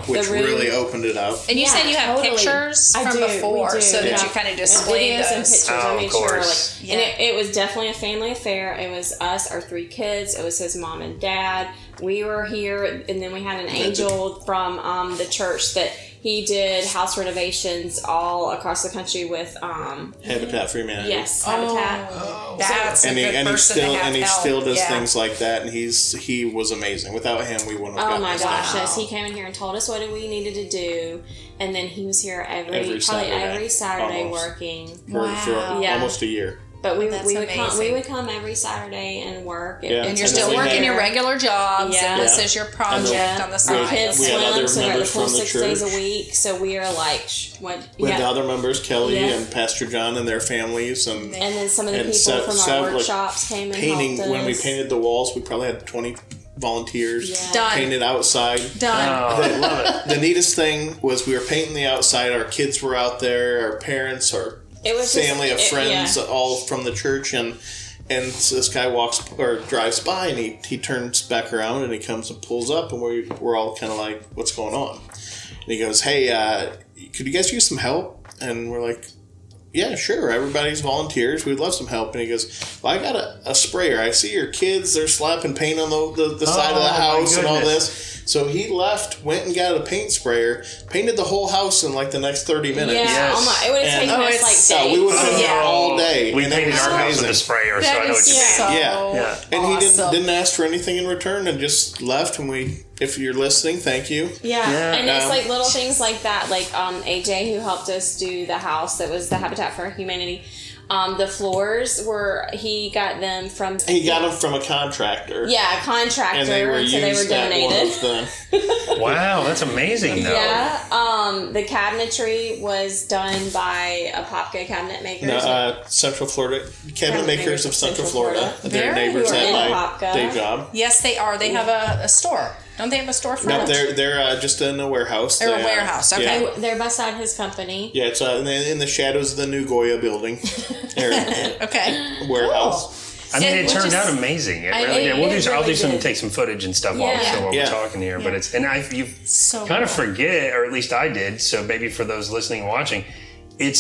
Speaker 3: which
Speaker 5: the room.
Speaker 3: really opened it up.
Speaker 2: And you said you have
Speaker 5: totally.
Speaker 2: pictures
Speaker 5: I
Speaker 2: from
Speaker 5: do,
Speaker 2: before,
Speaker 5: we do.
Speaker 2: so that
Speaker 5: Yeah.
Speaker 2: you kind of
Speaker 5: And
Speaker 2: displayed
Speaker 5: videos and
Speaker 2: those.
Speaker 5: pictures.
Speaker 4: Oh,
Speaker 5: I made
Speaker 4: of
Speaker 5: sure,
Speaker 4: course.
Speaker 5: and it was definitely a family affair. It was us, our 3 kids. It was his mom and dad. We were here, and then we had an angel from the church that he did house renovations all across the country with
Speaker 3: Habitat for Humanity.
Speaker 5: yes, Habitat.
Speaker 2: That's
Speaker 3: And
Speaker 2: a good
Speaker 3: he
Speaker 2: person
Speaker 3: still
Speaker 2: to have help.
Speaker 3: still does
Speaker 2: Yeah.
Speaker 3: things like that, and he was amazing. Without him, we wouldn't have
Speaker 5: Oh
Speaker 3: gotten
Speaker 5: my
Speaker 3: this
Speaker 5: gosh!
Speaker 3: done.
Speaker 5: Yes, he came in here and told us what we needed to do, and then he was here
Speaker 3: Every
Speaker 5: probably
Speaker 3: Saturday,
Speaker 5: every Saturday
Speaker 3: almost.
Speaker 5: working.
Speaker 3: for
Speaker 5: Yeah.
Speaker 3: almost a year.
Speaker 5: But we
Speaker 2: That's
Speaker 5: would
Speaker 2: amazing.
Speaker 5: come every Saturday and work.
Speaker 3: Yeah.
Speaker 2: And you're
Speaker 3: And
Speaker 2: still
Speaker 3: then we
Speaker 2: working
Speaker 3: had-
Speaker 2: your regular jobs,
Speaker 5: Yeah.
Speaker 2: and this
Speaker 3: Yeah.
Speaker 2: is your project
Speaker 5: Yeah.
Speaker 2: on the
Speaker 5: Our
Speaker 2: side.
Speaker 5: kids
Speaker 3: We had other
Speaker 5: swim, so they're the
Speaker 3: members
Speaker 5: full
Speaker 3: from the
Speaker 5: 6 days a
Speaker 3: church.
Speaker 5: week. So we are like,
Speaker 3: We had the other members, Kelly
Speaker 5: Yeah.
Speaker 3: and Pastor John and their families, and
Speaker 5: And then some of the
Speaker 3: and
Speaker 5: people from our
Speaker 3: like,
Speaker 5: workshops came and
Speaker 3: painting.
Speaker 5: helped us.
Speaker 3: When we painted the walls, we probably had 20 volunteers
Speaker 5: Yeah.
Speaker 2: Done.
Speaker 3: painted outside.
Speaker 2: Done.
Speaker 4: Oh, I love it.
Speaker 3: The neatest thing was we were painting the outside. Our kids were out there. Our parents, our
Speaker 5: It was
Speaker 3: family of
Speaker 5: just,
Speaker 3: friends,
Speaker 5: yeah.
Speaker 3: all from the church, and so this guy walks or drives by, and he turns back around and he comes and pulls up, and we're all kind of like, what's going on? And he goes, hey, could you guys use some help? And we're like, yeah, sure. Everybody's volunteers. We'd love some help. And he goes, well, I got a sprayer. I see your kids. They're slapping paint on the side of the
Speaker 4: my
Speaker 3: house and all
Speaker 4: goodness.
Speaker 3: this. So he left, went and got a paint sprayer, painted the whole house in like the next 30 minutes.
Speaker 5: Yeah,
Speaker 4: Yes.
Speaker 5: oh my! It would have
Speaker 3: And-
Speaker 5: taken
Speaker 2: Oh,
Speaker 5: us
Speaker 2: it's
Speaker 5: like
Speaker 2: so-
Speaker 5: days.
Speaker 3: we would have been
Speaker 2: Yeah.
Speaker 3: there all day.
Speaker 4: We
Speaker 3: and it
Speaker 4: painted
Speaker 3: was
Speaker 4: our house with
Speaker 3: amazing.
Speaker 4: a sprayer, so
Speaker 2: That
Speaker 4: I know what
Speaker 2: is
Speaker 4: you mean.
Speaker 2: so
Speaker 3: Yeah. And he
Speaker 2: awesome.
Speaker 3: didn't ask for anything in return and just left. And if you're listening, thank you.
Speaker 5: Yeah.
Speaker 4: Yeah.
Speaker 5: And it's
Speaker 3: Um,
Speaker 5: like little things like that. Like AJ, who helped us do the house that was the Habitat for Humanity. The floors he got them from.
Speaker 3: He got them from a contractor.
Speaker 5: Yeah, a contractor.
Speaker 3: And they were
Speaker 5: so they were
Speaker 3: used at one
Speaker 5: donated.
Speaker 3: of the...
Speaker 4: Wow, that's amazing, though.
Speaker 5: Yeah. The cabinetry was done by Apopka cabinet makers.
Speaker 3: Central Florida cabinet makers of Central Florida. They're
Speaker 2: Very
Speaker 3: neighbors
Speaker 2: cool.
Speaker 3: at
Speaker 5: In
Speaker 3: my
Speaker 5: Apopka.
Speaker 3: day job.
Speaker 2: Yes, they are. They have a store. Don't they have a store for
Speaker 3: No,
Speaker 2: them?
Speaker 3: they're just in a warehouse.
Speaker 2: They're a
Speaker 3: They,
Speaker 2: warehouse, okay.
Speaker 3: Yeah,
Speaker 5: They're beside his company.
Speaker 3: yeah, it's in the shadows of the new Goya building.
Speaker 2: Okay.
Speaker 3: Warehouse.
Speaker 4: I mean,
Speaker 2: And
Speaker 4: it
Speaker 2: which
Speaker 4: turned
Speaker 2: is-
Speaker 4: out amazing. It
Speaker 2: I
Speaker 4: really
Speaker 2: mean,
Speaker 4: did.
Speaker 5: it
Speaker 4: I'll do
Speaker 5: really did.
Speaker 4: take some footage and stuff while
Speaker 5: Yeah.
Speaker 4: we're
Speaker 3: Yeah.
Speaker 4: talking here. But you
Speaker 2: So
Speaker 4: kind of
Speaker 2: cool.
Speaker 4: forget, or at least I did. So maybe for those listening and watching, it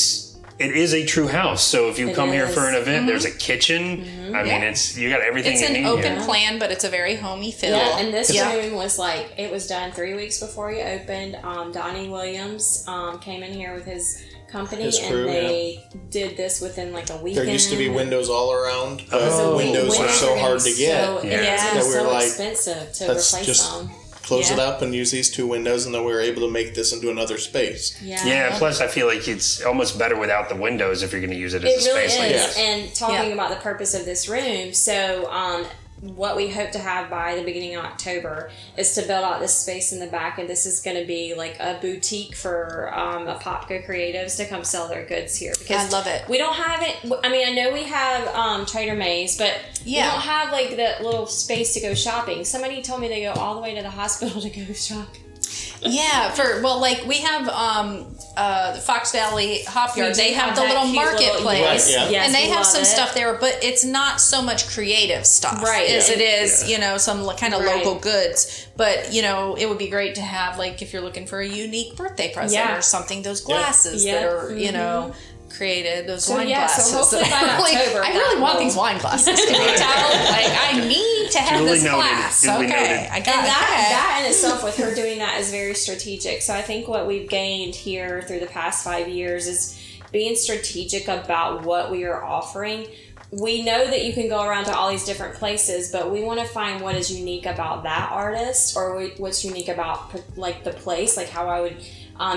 Speaker 4: is a true house. So if you
Speaker 5: It
Speaker 4: come here
Speaker 5: is.
Speaker 4: for an event, there's a kitchen. I mean,
Speaker 2: Yeah.
Speaker 4: you got everything
Speaker 2: It's
Speaker 4: you
Speaker 2: an
Speaker 4: need
Speaker 2: open
Speaker 4: here.
Speaker 2: plan, but it's a very homey feel.
Speaker 5: Yeah, and this
Speaker 2: Yeah.
Speaker 5: room was like, it was done 3 weeks before he opened. Donnie Williams came in here with his company,
Speaker 3: His crew,
Speaker 5: and they did this within like a weekend.
Speaker 3: There used to be windows all around, but
Speaker 4: Oh,
Speaker 3: windows
Speaker 4: wow.
Speaker 3: are so hard to get.
Speaker 5: So,
Speaker 4: Yeah.
Speaker 5: yeah,
Speaker 3: That
Speaker 5: it's
Speaker 3: we're
Speaker 5: so
Speaker 3: like,
Speaker 5: expensive to
Speaker 3: let's
Speaker 5: replace
Speaker 3: just
Speaker 5: them.
Speaker 3: close it up and use these 2 windows, and then we were able to make this into another space.
Speaker 4: Yeah, plus I feel like it's almost better without the windows if you're going to use it as a
Speaker 5: It really
Speaker 4: space like
Speaker 5: is.
Speaker 4: this.
Speaker 5: And talking about the purpose of this room, so what we hope to have by the beginning of October is to build out this space in the back, and this is going to be like a boutique for Apopka creatives to come sell their goods here. Because
Speaker 2: I love it.
Speaker 5: We don't have it. I mean, I know we have Trader May's, but we don't have like the little space to go shopping. Somebody told me they go all the way to the hospital to go shopping.
Speaker 2: Yeah, we have the Fox Valley Hop Yard. They have the
Speaker 5: that
Speaker 2: little
Speaker 5: cute
Speaker 2: marketplace,
Speaker 5: yes,
Speaker 2: and they
Speaker 5: we
Speaker 2: have
Speaker 5: love
Speaker 2: some
Speaker 5: it.
Speaker 2: stuff there, but it's not so much creative stuff,
Speaker 5: Right.
Speaker 2: as it is, some kind of
Speaker 5: Right.
Speaker 2: local goods. But it would be great to have, like, if you're looking for a unique birthday present or something, those glasses that are created, those wine glasses.
Speaker 5: So hopefully by October,
Speaker 2: I really want these wine glasses. Can you tell? Like, I need to have this glass.
Speaker 4: Duly
Speaker 2: Okay,
Speaker 4: noted.
Speaker 2: I got
Speaker 5: And
Speaker 2: it.
Speaker 5: that in itself, with her doing that, is very strategic. So I think what we've gained here through the past 5 years is being strategic about what we are offering. We know that you can go around to all these different places, but we want to find what is unique about that artist, or what's unique about like the place, like how I would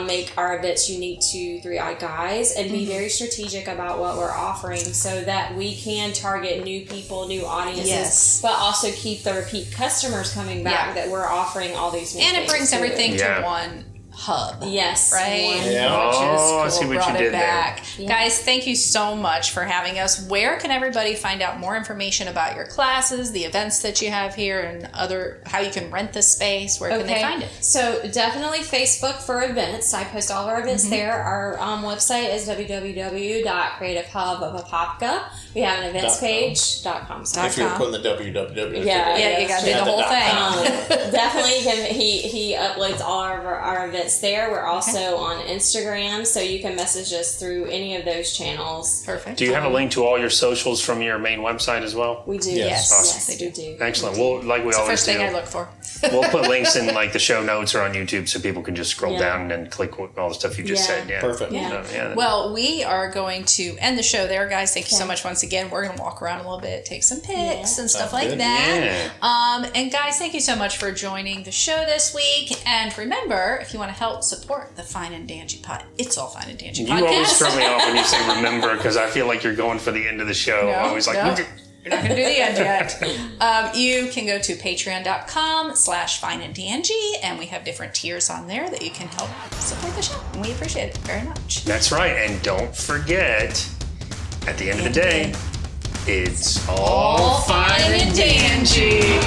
Speaker 5: make our events unique to Three Eyed Guys, and be very strategic about what we're offering so that we can target new people, new audiences, but also keep the repeat customers coming back that we're offering all these new
Speaker 2: And it
Speaker 5: things
Speaker 2: brings
Speaker 5: to.
Speaker 2: everything to one hub.
Speaker 5: Yes.
Speaker 2: Right?
Speaker 5: one-
Speaker 3: Yeah.
Speaker 2: Which is cool.
Speaker 4: I see what
Speaker 2: Brought
Speaker 4: you
Speaker 2: it
Speaker 4: did there.
Speaker 2: back. Guys, thank you so much for having us. Where can everybody find out more information about your classes, the events that you have here, and how you can rent the space? Where can they find it?
Speaker 5: So definitely Facebook for events. I post all of our events there. Our website is www.creativehubofapopka. We have an events page. .com.
Speaker 3: If you're putting the www.
Speaker 5: Yeah,
Speaker 2: You got to do the whole thing.
Speaker 5: Definitely, he uploads all of our events there. We're also on Instagram, so you can message us through any of those channels.
Speaker 2: Perfect.
Speaker 4: Do you have a link to all your socials from your main website as well?
Speaker 5: We do.
Speaker 3: Yes.
Speaker 5: Yes,
Speaker 2: Awesome.
Speaker 5: we do.
Speaker 4: Excellent. Well, like we
Speaker 2: It's the
Speaker 4: always
Speaker 2: first thing
Speaker 4: do,
Speaker 2: I look for.
Speaker 4: we'll put links in like the show notes or on YouTube so people can just scroll down and click all the stuff you just said. Yeah.
Speaker 3: Perfect.
Speaker 5: Yeah.
Speaker 4: So,
Speaker 2: Well, we are going to end the show there, guys. Thank you so much once again. We're going to walk around a little bit, take some pics and stuff like
Speaker 3: good.
Speaker 2: that. And guys, thank you so much for joining the show this week. And remember, if you want to help support the Fine and Danjee pod, it's all Fine and Danjee
Speaker 4: You
Speaker 2: podcast.
Speaker 4: always throw me off when you say remember because I feel like you're going for the end of the show. I'm always like,
Speaker 2: no. You're not going to do the end yet. You can go to patreon.com/fineanddanjee, and we have different tiers on there that you can help support the show. And we appreciate it very much.
Speaker 4: That's right. And don't forget, at the end of the day, it's all fine and dandy.